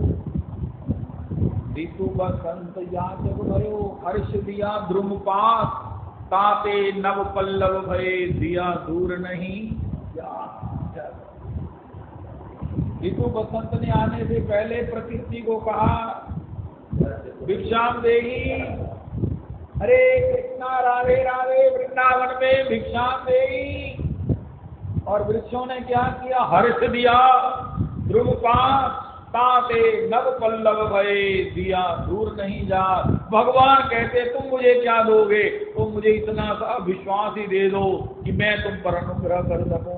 ऋतु बसंत याचक भयो, हर्ष दिया द्रुमपात, ताते नव पल्लव भये, दिया दूर नहीं जा। ऋतु बसंत ने आने से पहले प्रकृति को कहा भिक्षाम देही, हरे कृष्णा राधे राधे वृंदावन में भिक्षाम देही। और वृक्षों ने क्या किया? हर्ष दिया ध्रुवपात, ताते नव पल्लव भये, दिया दूर नहीं जा। भगवान कहते तुम मुझे क्या दोगे? तुम मुझे इतना सा विश्वास ही दे दो कि मैं तुम पर अनुग्रह कर सकूं।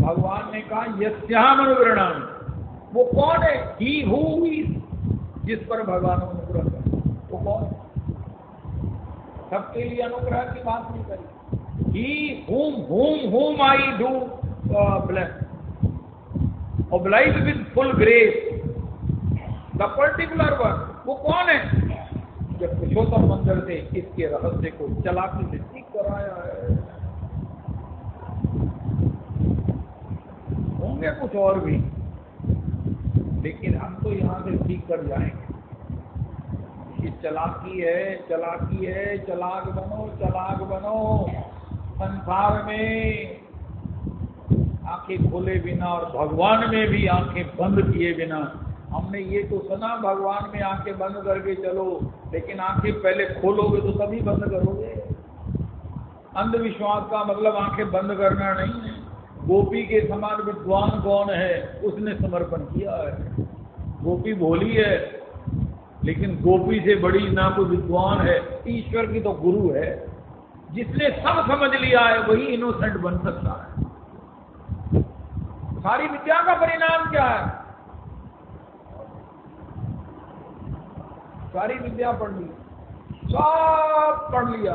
भगवान ने कहा यस्याम अनुग्रहण, वो कौन है? ही हु जिस पर भगवान अनुग्रह करे, वो कौन है? सबके लिए अनुग्रह की बात नहीं करी। ही whom I do bless, oblige with full grace, the particular one, वो कौन है? जब पुरुषोत्तम मंदिर से इसके रहस्य को चालाकी से ठीक कराया है। होंगे कुछ और भी, लेकिन हम तो यहाँ से ठीक कर जाएंगे। ये चालाकी है, चालाकी है, चालाक बनो, चालाक बनो। संसार में आंखें खोले बिना और भगवान में भी आंखें बंद किए बिना। हमने ये तो सुना भगवान में आंखें बंद करके चलो, लेकिन आंखें पहले खोलोगे तो तभी बंद करोगे। अंधविश्वास का मतलब आंखें बंद करना नहीं है। गोपी के समान विद्वान कौन है? उसने समर्पण किया है। गोपी भोली है, लेकिन गोपी से बड़ी ना कोई विद्वान है। ईश्वर की तो गुरु है, जिसने सब समझ लिया है वही इनोसेंट बन सकता है। सारी विद्या का परिणाम क्या है? सारी विद्या पढ़ ली, सब पढ़ लिया,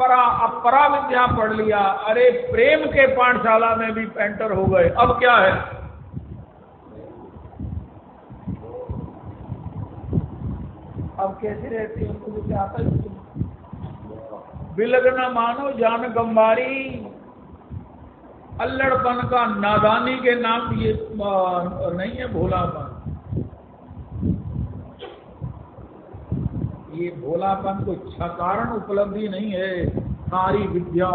अपरा विद्या पढ़ लिया। अरे प्रेम के पाठशाला में भी एंटर हो गए। अब क्या है? अब कैसे रहते हैं? उनको जैसे आता है बिलगना मानो जान गंवारी। अल्लड़पन का नादानी के नाम ये नहीं है भोलापन। ये भोलापन को साधारण उपलब्धि नहीं है। सारी विद्या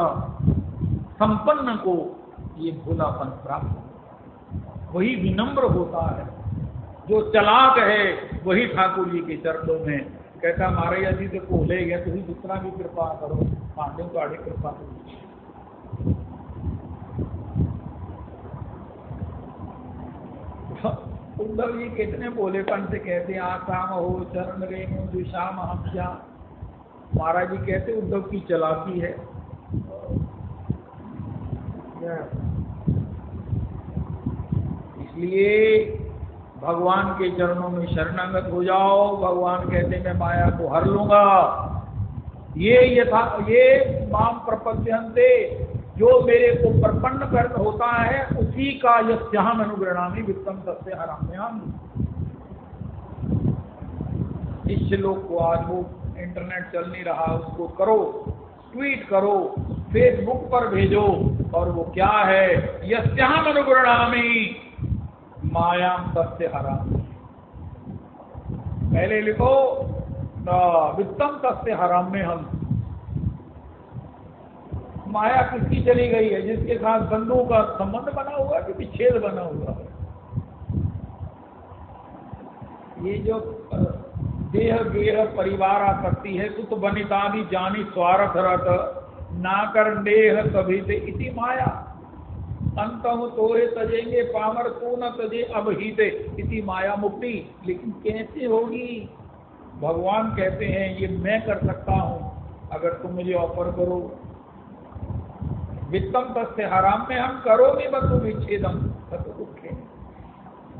संपन्न को ये भोलापन प्राप्त, वही विनम्र होता है। जो चालाक है वही ठाकुर जी के चरणों में कहता महाराज जी से को ले गया, तुम जितना भी कृपा करो, पांडव तो आड़े कृपा करो। उद्धव जी कितने भोलेपन से कहते हैं आसाम हो चरण रेणु दुशाम हम क्या। महाराज जी कहते उद्धव की चालाकी है। इसलिए भगवान के चरणों में शरणागत हो जाओ। भगवान कहते मैं माया को हर लूंगा। ये माम प्रपद्यन्ते, जो मेरे को प्रपन्न कर होता है उसी का यस्याहम् अनुगृह्णामि वित्तम तस्य हराम्यहम्। इस श्लोक को आज वो इंटरनेट चल नहीं रहा उसको करो, ट्वीट करो, फेसबुक पर भेजो। और वो क्या है? यस्याहम् अनुगृह्णामि मायाम तस्य हराम्यहम्। पहले लिखो वित्तम तस्य हराम्यहम्। माया किसकी चली गई है? जिसके साथ बंधुओं का संबंध बना हुआ है कि विच्छेद बना हुआ है। ये जो देह गेह परिवार आसक्ति है सुत बनिता भी जानी स्वार्थ रत ना कर देह कभी से इति माया अंतम तोहे तजेंगे पामर तू न तजे अब ही ते इति माया मुक्ति। लेकिन कैसे होगी? भगवान कहते हैं ये मैं कर सकता हूं अगर तुम मुझे ऑफर करो। वित्तम तस्य हराम्यहम् करोमि बंधु विच्छेदम तत् दुःखे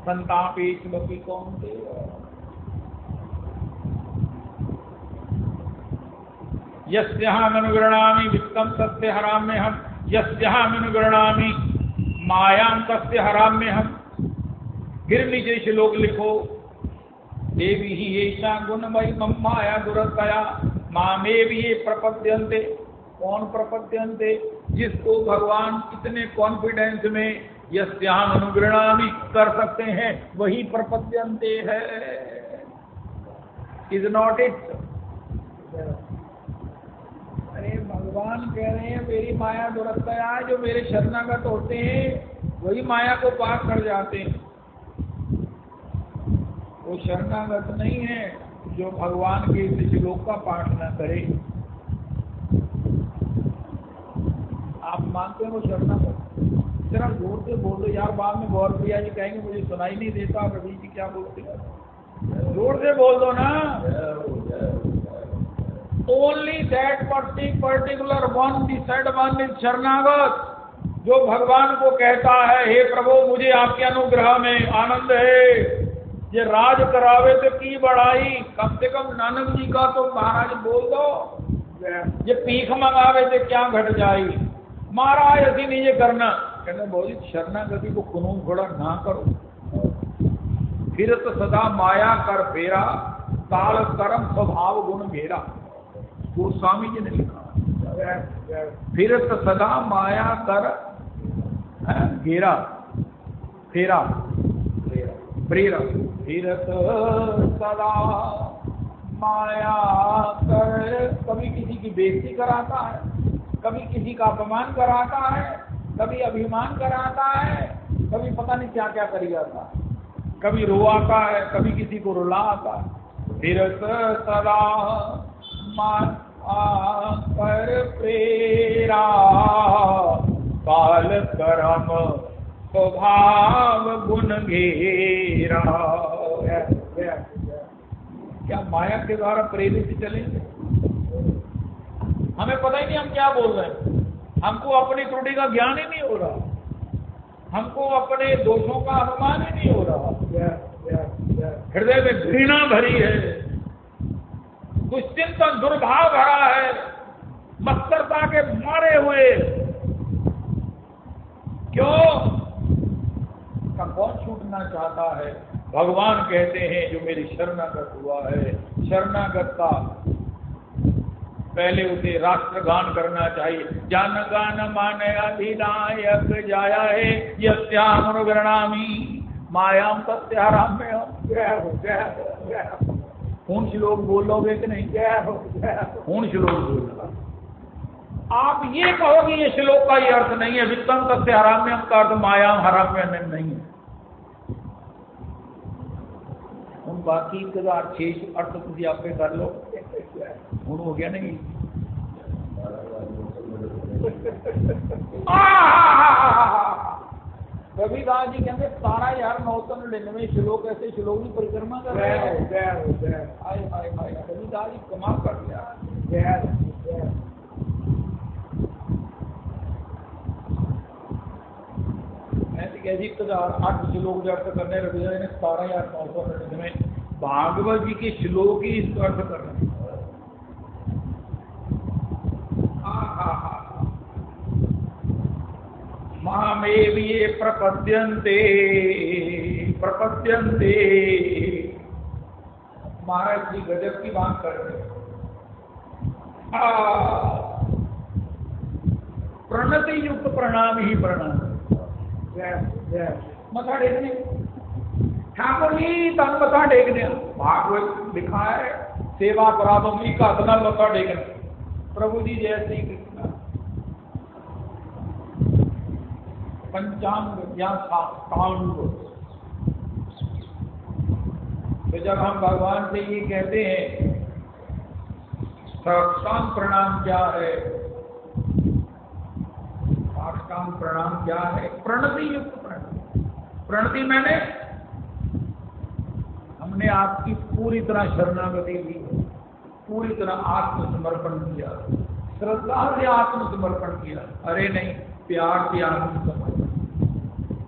संतापेष्वपि कौन्तेय। यस्याहम् अनुगृह्णामि वित्तम तस्य हराम्यहम् यस्याहम् अनुगृह्णामि मायां तस्य हराम्यहम्। फिर नीचे श्लोक लिखो देवी ही ऐसा गुणमयी मम माया दुरतया मामेव ये प्रपद्यन्ते। कौन प्रपद्यन्ते? जिसको भगवान इतने कॉन्फिडेंस में यस्याहम् अनुगृह्णामि कर सकते हैं वही प्रपद्यन्ते है। Is not it? अरे भगवान कह रहे हैं मेरी माया दुरतया, जो मेरे शरणागत होते हैं वही माया को पार कर जाते हैं। वो शरणागत नहीं है जो भगवान के इस श्लोक का पाठ न करे। आप मानते हैं वो शरणागत? जरा जोर से बोल दो यार, बाद में गौर प्रिया जी कहेंगे मुझे सुनाई नहीं देता रवि जी क्या बोलते हैं। जोर से बोल दो ना। Only that particular one decide one is शरणागत, जो भगवान को कहता है हे प्रभु मुझे आपके अनुग्रह में आनंद है। ये राज करावे तो की बढ़ाई, कम से कम नानक जी का तो महाराज बोल दो। ये पीख मंगावे तो क्या घट जाई। महाराज ऐसी नहीं ये करना। कहते बहुत शरणागति को खुनून घोड़ा ना करो। फिर तो सदा माया कर फेरा काल कर्म स्वभाव गुण घेरा। गोस्वामी जी ने लिखा फिर तो सदा माया कर घेरा फेरा प्रेरा। फिर तो सदा माया कर, कभी किसी की बेइज्जती कराता है, कभी किसी का अपमान कराता है, कभी अभिमान कराता है, कभी पता नहीं क्या क्या कर जाता है, कभी रोआता है, कभी किसी को रुलाता है। फिर सदा माया कर प्रेरा काल कर्म स्वभाव गुण घेरा। क्या माया के द्वारा प्रेरित चलेंगे? हमें पता ही नहीं हम क्या बोल रहे हैं। हमको अपनी त्रुटि का ज्ञान ही नहीं हो रहा, हमको अपने दोषों का अनुमान ही नहीं हो रहा। हृदय में घृणा भरी है, दुश्चिंतन दुर्भाव भरा है, मत्सरता के मारे हुए। क्यों? का कौन छूटना चाहता है? भगवान कहते हैं जो मेरी शरणागत हुआ है। शरणागत का पहले उसे राष्ट्रगान करना चाहिए। जन गान माने अधिनायक जाया है यस्याहम् अनुगृह्णामि मायां तस्य हराम्यहम्। जय हो जय हो जय हो। कौन श्लोक बोलोगे कि नहीं? जय हो जय हो। कौन श्लोक बोलना? आप ये कहोगे ये श्लोक का ये अर्थ नहीं है। वित्तम तस्य हराम्यहम् का अर्थ मायां हराम्यहम् नहीं है। उन बाकी 1006 अर्थ तुझे आप पे कर लो। उन हो गया नहीं। रविदास जी कहते 17,999 श्लोक ऐसे श्लोक की परिक्रमा कर रहे हैं। हाय हाय हाय, रविदास जी कमाल कर दिया। ऐसी कैसी 8 श्लोक जो अर्थ करने रविदास ने 17,999 भागवत जी के श्लोक ही इसको अर्थ कर रहे हैं। मामेव ये प्रपद्यन्ते महाराज जी गजब की बात कर रहे हैं। प्रणति युक्त प्रणाम ही प्रणाम। मथा टेकने ठाकुर जी तन मथा टेकने भागवत लिखा है, सेवा करा दो मी का अतना मथा टेकने। प्रभु जी जय श्री कृष्ण। पंचांग या साष्टांग। तो जब हम भगवान से ये कहते हैं साष्टांग प्रणाम क्या है, साष्टांग प्रणाम क्या है, प्रणति युक्त प्रणाम। प्रणति मैंने हमने आपकी पूरी तरह शरणागति दी, पूरी तरह आत्मसमर्पण किया, श्रद्धा से आत्मसमर्पण किया। अरे नहीं, प्यार से आत्मसमर्पण।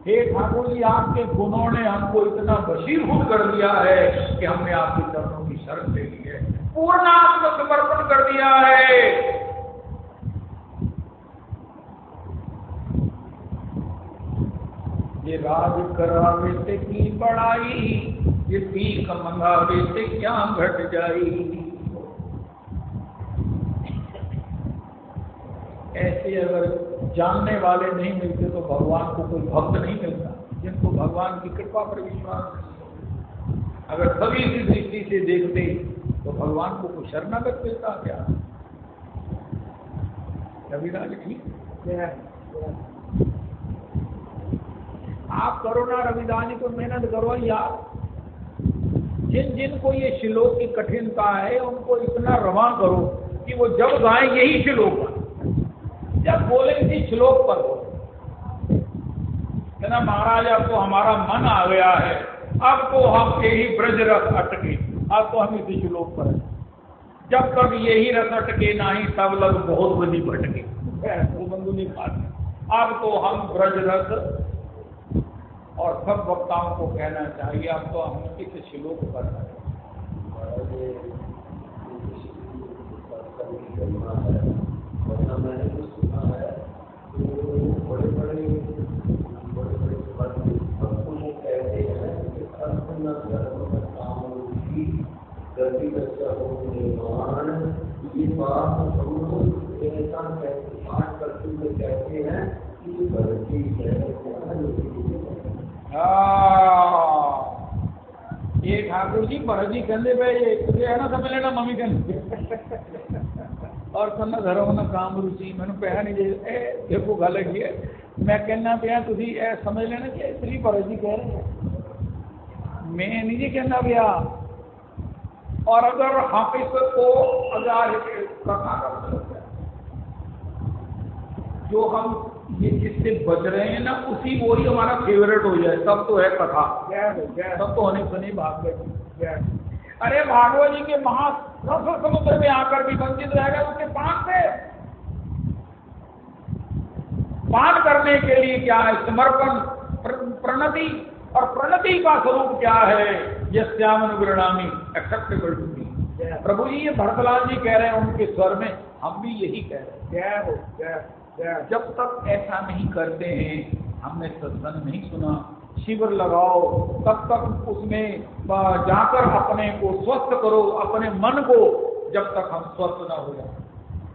हे ठाकुर जी, आपके गुणों ने हमको इतना वशीभूत कर दिया है कि हमने आपके चरणों की शरण ले ली है, पूर्ण आत्मसमर्पण कर दिया है। ये राज करावे से की बड़ाई, ये भीख मंगावे से क्या घट जाई। ऐसे अगर जानने वाले नहीं मिलते तो भगवान को कोई भक्त नहीं मिलता, जिनको भगवान की कृपा पर विश्वास नहीं। अगर सभी इसी दृष्टि से देखते तो भगवान को कोई शरणागत मिलता क्या? रविदास ठीक है, आप करो ना रविदास जी को मेहनत करो यार। जिनको ये श्लोक की कठिनता है उनको इतना रवा करो कि वो जब गाए यही श्लोक, जब बोले इसी श्लोक पर हो। कहना महाराज अब तो हमारा मन आ गया है, अब तो हम यही ब्रज रस अटके, अब तो हम इसी श्लोक पर है। जब तक यही रस अटके नहीं तब लग बहुत बड़ी भटके। वो बंधु नहीं पाते। अब तो हम ब्रज रस, और सब वक्ताओं को कहना चाहिए अब तो हम इस श्लोक पर है। मैंने तो सुना है तो बड़े बड़े भक्तों को कहते हैं कि अर्थ न धर्म न काम की गति हो निर्माण। ये बात हम लोग ऐसा पाठ करते हुए कहते हैं कि भक्ति ये ठाकुर जी भरत जी कहते भाई ये है ना, समझ लेना मम्मी कहते और कहना धर्म न काम रुचि। मैंने कहा नहीं देखो गल है, मैं कहना पाया तुम समझ लेना कि श्री भरत जी कह रहे हैं, मैं नहीं जी कहना पाया। और अगर हम इसको अगर कथा कर जो हम ये जिससे बच रहे हैं ना उसी वो ही हमारा फेवरेट हो जाए, तब तो है कथा, तब तो होने सुनी भागवत जी। अरे भागवत जी के महारस समुद्र में आकर भी वंचित रह गए, उसके पान करने के लिए क्या है समर्पण, प्रणति। और प्रणति का स्वरूप क्या है? यस्यामनुगृणामि एक्सेप्टेबल टू मी। प्रभु जी ये भरतलाल जी कह रहे हैं उनके स्वर में, हम भी यही कह रहे हैं। जब तक ऐसा नहीं करते हैं, हमने सत्संग नहीं सुना, शिविर लगाओ, तब तक उसमें जाकर अपने को स्वस्थ करो, अपने मन को, जब तक हम स्वस्थ न हो जाए।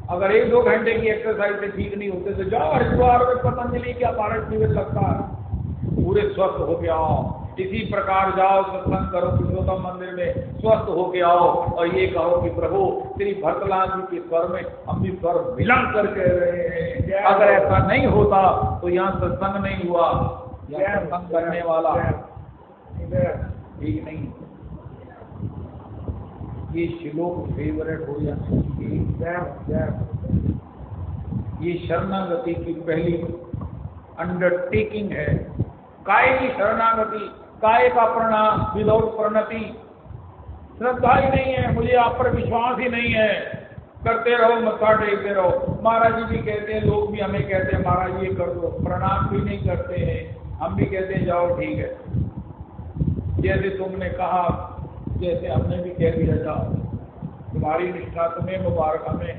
अगर 1-2 घंटे की एक्सरसाइज से ठीक नहीं होते तो जाओ हरिद्वार में पतंजलि क्या पारस शिविर लगता है, पूरे स्वस्थ हो के आओ। इसी प्रकार जाओ सत्संग करो पुरुषोत्तम मंदिर में, स्वस्थ हो के आओ और ये कहो कि प्रभु श्री भरतलाल जी के स्वर में हम भी स्वर मिलन करके रहे हैं। अगर ऐसा नहीं होता तो यहाँ सत्संग नहीं हुआ, यहाँ सत्संग करने वाला ठीक नहीं। ये श्लोक फेवरेट हो जाए। ये शरणागति की पहली अंडरटेकिंग है काय की शरणागति, काय का प्रणाम, विदाउट प्रणति। श्रद्धा ही नहीं है, मुझे आप पर विश्वास ही नहीं है, करते रहो, मत्था टेकते रहो। महाराज जी भी कहते हैं, लोग भी हमें कहते हैं महाराज ये कर दो, प्रणाम भी नहीं करते हैं। हम भी कहते हैं जाओ ठीक है, जैसे तुमने कहा, जैसे हमने भी कह दिया जाओ, तुम्हारी निष्ठा तुम्हें मुबारक, हमें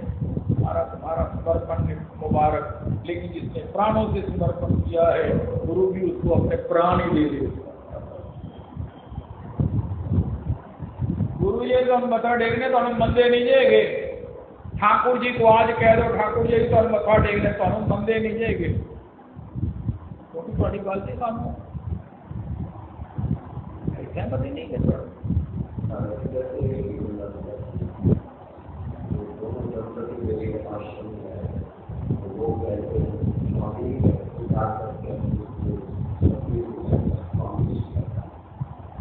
तुम्हारा समर्पण मुबारक। लेकिन जिसने प्राणों से समर्पण किया है, गुरु भी उसको अपने प्राण ही दे दे। गुरु जी तो हम मत्था टेकने तो हम मंदे नहीं जाएंगे। ठाकुर जी को आज कह दो ठाकुर जी तो हम मत्था टेकने तो हम मंदे नहीं जाएंगे, क्योंकि थोड़ी गलती कानून सहमति नहीं करता।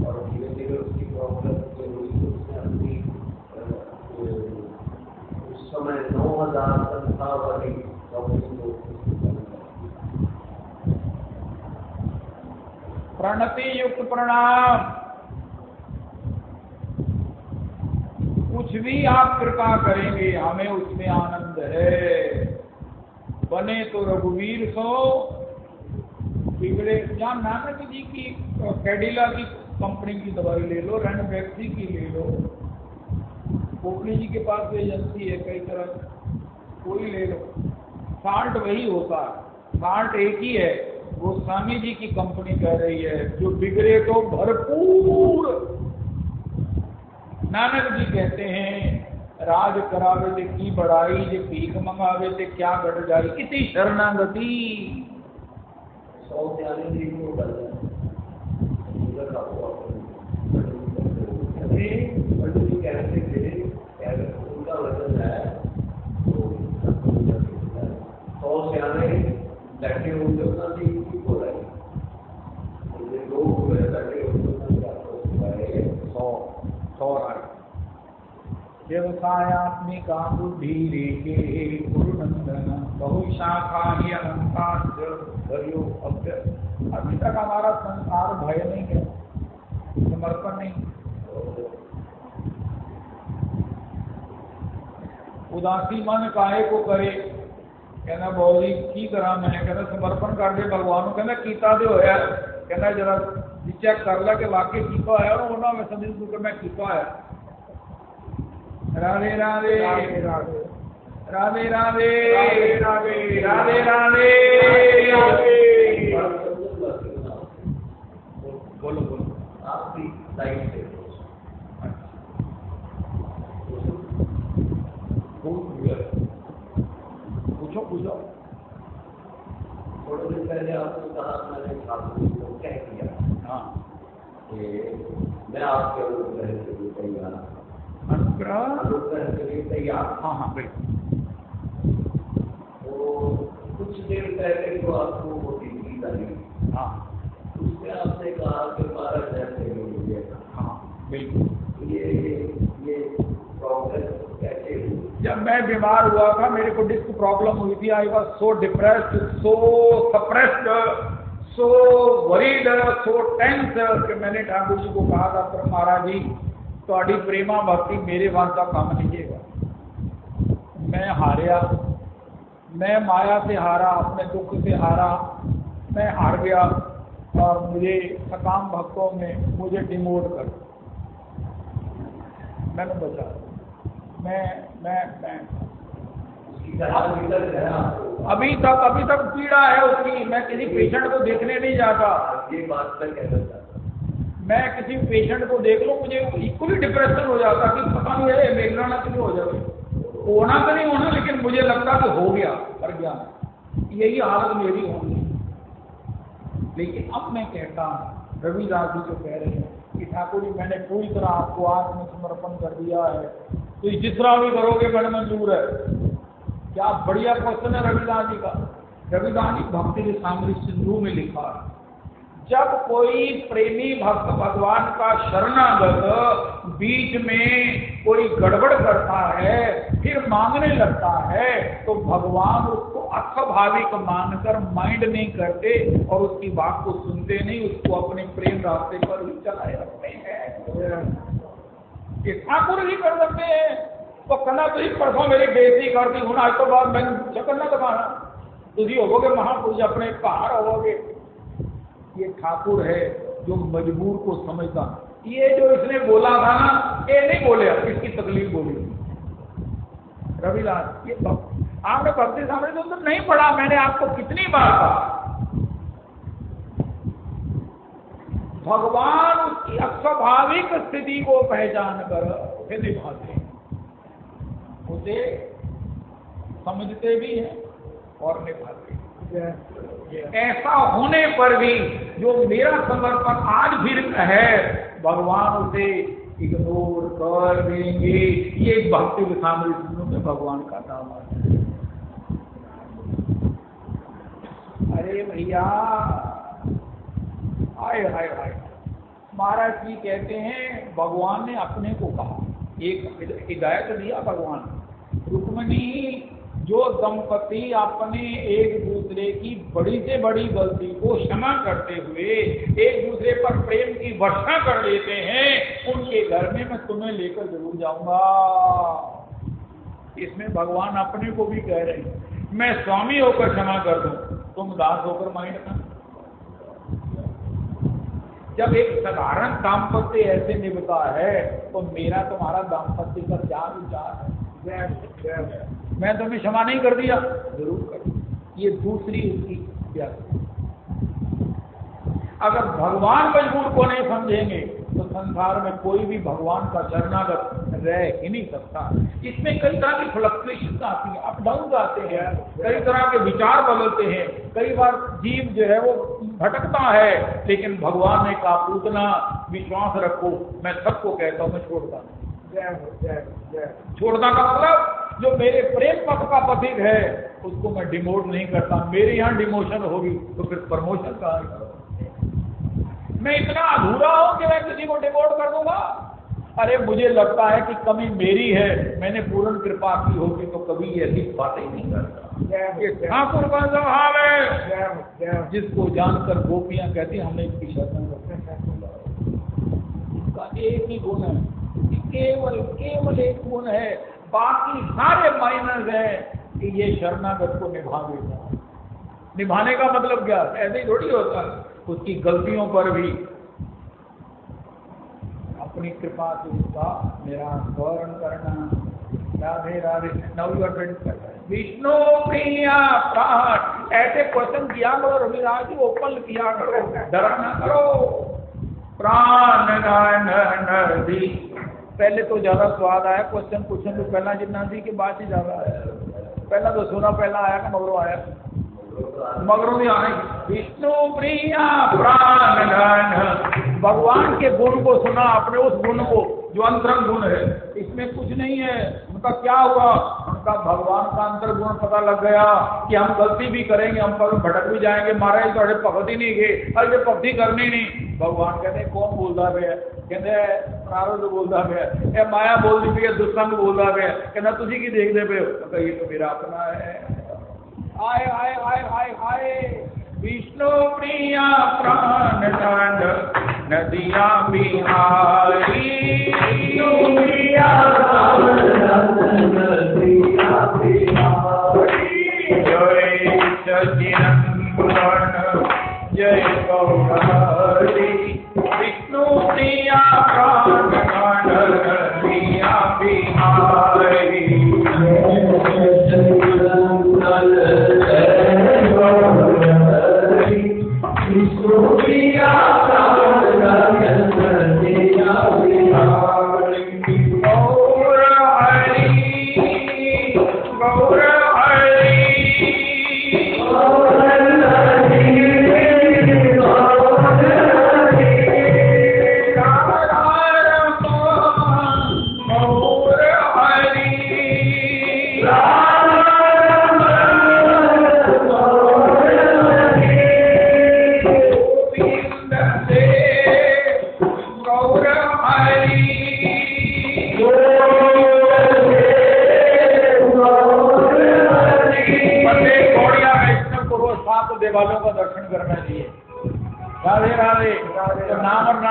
और धीरे धीरे उसकी प्रॉब्लम उस समय 9000 संस्था वाली प्रणति युक्त प्रणाम। कुछ भी आप कृपा करेंगे हमें उसमें आनंद है। बने तो रघुवीर सो बिगड़े। जहाँ नानक जी की कैडिला की कंपनी की दवाई ले लो, रन व्यक्ति की ले लो, पोपली जी के पास एजेंसी है कई तरह, कोई ले लो, फाल्ट वही होता है, फाल्ट एक ही है। गोस्वामी जी की कंपनी कह रही है जो बिगड़े तो भरपूर। नानक जी कहते हैं राज करावे थे की बड़ाई, जे भीख मंगावे थे क्या घट जाई, इति शरणागति। 100 प्यारे जी को कहते थे उनका वजन है 100 प्यारे बैठे होते हो रहे लोग बैठे व्यवसायात्मिका बुद्धि रेखे गुरुनंदन बहु शाखा ही अनंतास्य भयो अभ्य। अभी तक हमारा संसार भय नहीं है, समर्पण नहीं। उदासी मन काहे को करे, कहना बहुत ही की करा मैं, कहना समर्पण कर दे भगवान को, कहना कीता दे होया, कहना जरा चेक कर ला कि वाकई कीता है और उन्होंने मैं समझ दूं कि मैं कीता है। राधे राधे राधे राधे राधे राधे राधे राधे राधे। बोलो बोलो आपकी लाइफ से पूछो पूछो। थोड़े दिन पहले आपने कहा मैंने ठाकुर को क्या किया, हाँ मैं आपके अनुग्रह के लिए तैयार, अनुग्रह के लिए तैयार। हाँ हाँ बिल्कुल। तो कुछ देर पहले तो आपको वो दी डाली, हाँ उसमें आपने कहा कि 12,000 से मिल। हाँ बिल्कुल। ये प्रॉब्लम कैसे हुई? जब मैं बीमार हुआ था, मेरे को डिस्क प्रॉब्लम हुई थी, I was so depressed, so suppressed, so worried, so tense कि मैंने ठाकुर जी को कहा था पर महाराज जी थोड़ी प्रेमा भक्ति मेरे वास्ता काम नहीं कीजिएगा। मैं हारिया, मैं माया से हारा, अपने दुख से हारा, मैं हार गया और मुझे सकाम भक्तों में मुझे डिमोट कर, मैंने बचा। मैं अभी तक पीड़ा है उसकी। मैं किसी पेशेंट को देखने नहीं जाता, ये बात मैं कहना चाहता। मैं किसी पेशेंट को देख लूं मुझे इक्वली डिप्रेशन हो जाता कि पता नहीं है मेरा ना क्यों हो जाए, होना तो नहीं होना, लेकिन मुझे लगता कि हो गया, कर गया, यही हालत मेरी होगी। लेकिन अब मैं कहता हूँ रविदास जी जो कह रहे हैं कि ठाकुर जी मैंने पूरी तरह आपको आत्मसमर्पण कर दिया है, तो जिस तरह भी करोगे मैंने मंजूर है। क्या बढ़िया क्वेश्चन है रविदास जी का। रविदास जी भक्ति रसामृत सिंधु में लिखा है, जब कोई प्रेमी भक्त भगवान का शरणागत बीच में कोई गड़बड़ करता है फिर मांगने लगता है तो भगवान उसको अस्वाभाविक मानकर माइंड नहीं करते और उसकी बात को सुनते नहीं, उसको अपने प्रेम रास्ते पर ही चलाए रखते हैं। ये ठाकुर ही कर सकते हैं। तो कहना तो इस परसों मेरी बेइज्जती करती हूँ, आज तो बाद मैं चक्कर न दिखाना, तुझी होगे महापुरुष, अपने पहाड़ होगे। ये ठाकुर है जो मजबूर को समझता। ये जो इसने बोला था ना, ये नहीं बोले, इसकी तकलीफ बोली रविलाल। ये आपने भक्ति सामने तो नहीं पढ़ा, मैंने आपको कितनी बार कहा, भगवान उसकी अस्वाभाविक स्थिति को पहचान कर उसे निभाते हैं, उसे समझते भी हैं और निभाते हैं। ऐसा होने पर भी जो मेरा समर्पण आज भी है, भगवान उसे इग्नोर कर देंगे। ये भक्ति विसामृत में भगवान का नाम है। अरे भैया, आए हाय हाय, महाराज जी कहते हैं भगवान ने अपने को कहा, एक हिदायत दिया भगवान। रुक्मिणी, जो दंपति अपने एक दूसरे की बड़ी से बड़ी गलती को क्षमा करते हुए एक दूसरे पर प्रेम की वर्षा कर लेते हैं, उनके घर में मैं तुम्हें लेकर जरूर जाऊंगा। इसमें भगवान अपने को भी कह रहे हैं, मैं स्वामी होकर क्षमा कर दूं, तुम दास होकर माइंड ना। जब एक साधारण दाम्पत्य ऐसे निभता है तो मेरा तुम्हारा दाम्पत्य का क्या विचार है? मैं तुम्हें क्षमा नहीं कर दिया, जरूर कर दिया। ये दूसरी उसकी व्याख्या। अगर भगवान मजबूर को नहीं समझेंगे तो संसार में कोई भी भगवान का शरणागत रह ही नहीं सकता। इसमें कई तरह की फ्लक्चुएशन आती है, अप डाउन आते हैं, कई तरह के विचार बदलते हैं, कई बार जीव जो है वो भटकता है, लेकिन भगवान ने कहा पूतना विश्वास रखो, मैं सबको कहता हूँ, मैं छोड़ता नहीं। छोड़ना का मतलब जो मेरे प्रेम पथ का पथिक है उसको मैं डिमोट नहीं करता। मेरे यहाँ डिमोशन होगी तो फिर प्रमोशन कहाँ होगा? मैं इतना अधूरा हूं कि मैं किसी को डिमोट कर दूंगा? अरे मुझे लगता है कि कमी मेरी है, मैंने पूर्ण कृपा की होगी तो कभी ऐसी बातें नहीं करता। ठाकुर का स्वभाव है, जिसको जानकर गोपियां कहती हमने इसकी शरण का एक ही गुण है, केवल एक गुण है, बाकी सारे माइनस है कि ये शरणागत को निभा देगा। निभाने का मतलब क्या? ऐसे ही थोड़ी होता है, उसकी गलतियों पर भी अपनी कृपा से उसका निराकरण करना। Radhe Radhe. Now you are ready कर रहे हैं। विष्णु प्रिया प्राण, ऐसे क्वेश्चन किया करो रविराज जी, ओपन किया करो, डरा ना करो। प्राण नदी, पहले तो ज्यादा स्वाद आया क्वेश्चन पूछने तो पहला जितना थी कि बात ही ज्यादा आया। पहला तो सुना, पहला आया कि मगरों आया? मगरों भी आए। विष्णु प्रिया प्राण, भगवान के गुण को सुना अपने, उस गुण को जो अंतरंग गुण है, इसमें कुछ नहीं है। उनका क्या हुआ? उनका भगवान का अंतर गुण पता लग गया कि हम गलती भी करेंगे, हम कभी भटक भी जाएंगे, महाराज थोड़े भगत ही नहीं गए, अरे भक्ति करनी नहीं। भगवान कहते कौन बोलता है? कहते प्रारब्ध बोलता है, माया बोल दी है, दुष्संग बोलता है, कहना तुझी की देख दे पे, ये तो मेरा अपना है। आए आए आए आए आए। विष्णु प्रिया प्राण नदिया बिहारी, विष्णु प्रिया नदिया बिहारी, जय सचिनंदन जय गौरी। विष्णु प्रिया प्राण नदिया बिहारी,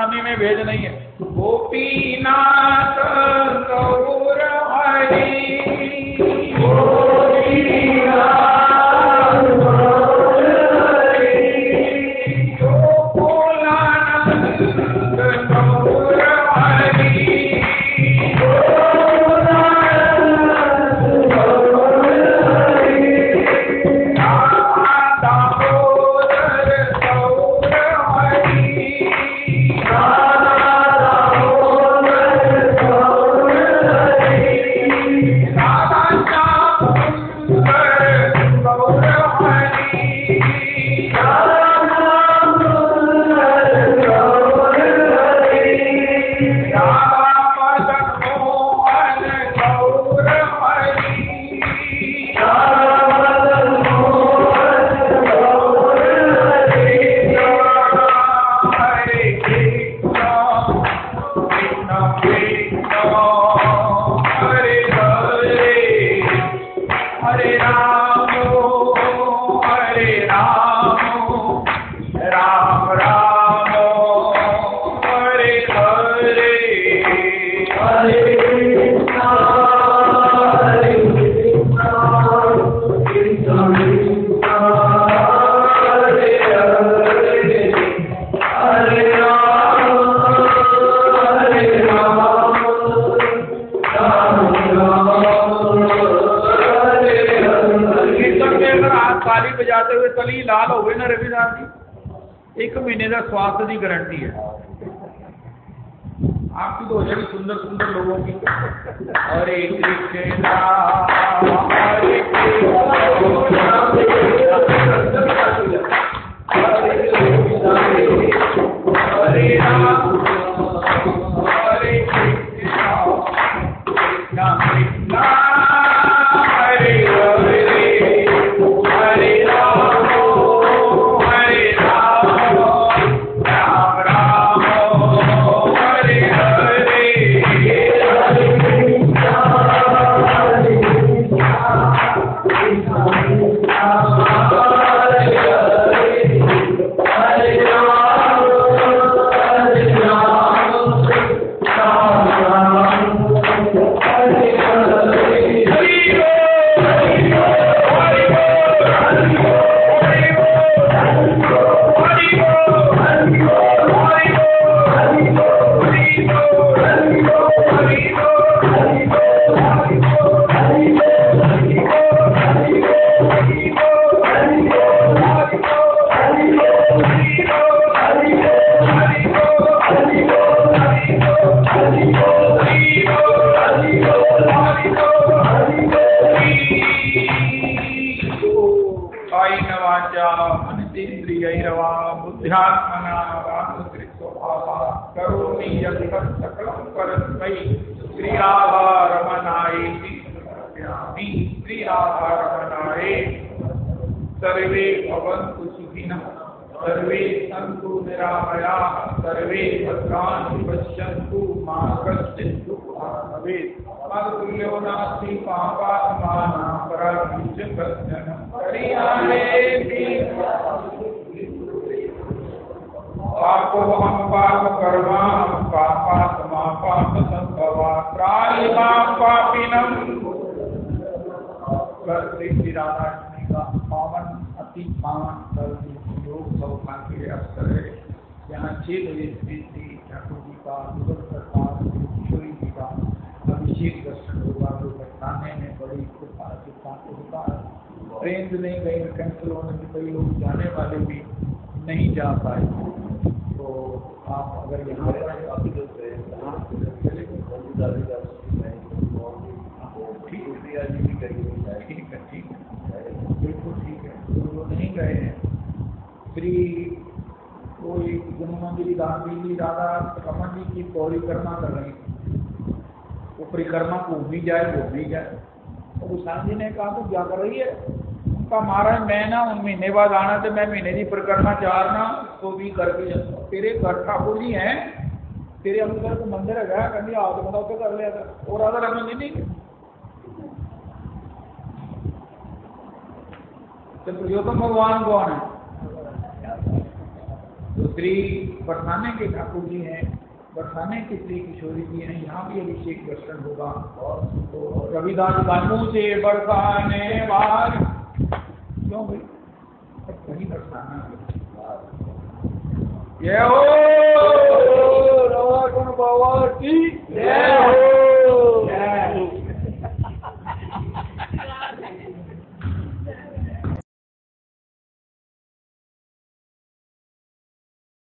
जनानी में भेद नहीं है। गोपीनाथ गौर हरि बजाते हुए तली लाल हो गए ना रविदास जी, 1 महीने का स्वास्थ्य की गारंटी है आपकी। तो हो जाएगी सुंदर सुंदर लोगों की। हरे कृष्णा हरे हरे राम हरे कृष्णा कृष्णा कृष्णा हरे हरे हरे राम राम राम हरे हरे बुद्ध्यात्मना करोमि यत्तत् सकलं परस्मै श्रीराधारमणायेति श्रीराधारमणाय। सर्वे भवन्तु सुखिनः सर्वे सन्तु निरामयाः सर्वे भद्राणि पश्यन्तु मा कश्चित् दुःखं भवेत्। मत्तुल्यो नास्ति पापात्मानां पराधीश कश्चन हरियाणेति। पापो हम पाप कर्मा पापात्मा पाप संभवा त्राहि मां पापिनम्। श्री राधाकृष्ण का पावन अति पावन योग सौभाग्य अवसर है। यहाँ 6 बजे श्री ठाकुर जी का दुर्ग प्रसाद किशोरी जी का अभिषेक दर्शन होगा जो बताने में बड़ी कृपा से प्राप्त होता है। ट्रेन नहीं गई कैंसिल होने से कई लोग जाने वाले भी नहीं जा पाए। तो आप अगर यहाँ पर काफ़ी लोग गए ठीक है बिल्कुल ठीक है। तो वो नहीं गए हैं श्री कोई जमुनागिरी दादी राधा रमन जी की परिक्रमा कर रही थी। वो परिक्रमा को भी जाए वो भी जाए। तो गुसाई जी ने कहा तो क्या कर रही है? उनका महाराज मैं ना 1 महीने बाद आना तो मैं महीने की परिक्रमा चारना तो भी करके तेरे घर ठाकुर जी हैं तेरे अंदर को मंदिर है कहती आप तो मतलब कर लिया था। और राधा रमन जी नहीं तो पुरुषोत्तम भगवान कौन है? तो श्री बरसाने के ठाकुर जी हैं, बरसाने की श्री किशोरी जी हैं, यहाँ भी अभिषेक दर्शन होगा। और तो रविदास बानू से बरसाने वार, क्यों भाई कहीं बरसाना जय हो रवा गुण बाबा की जय हो।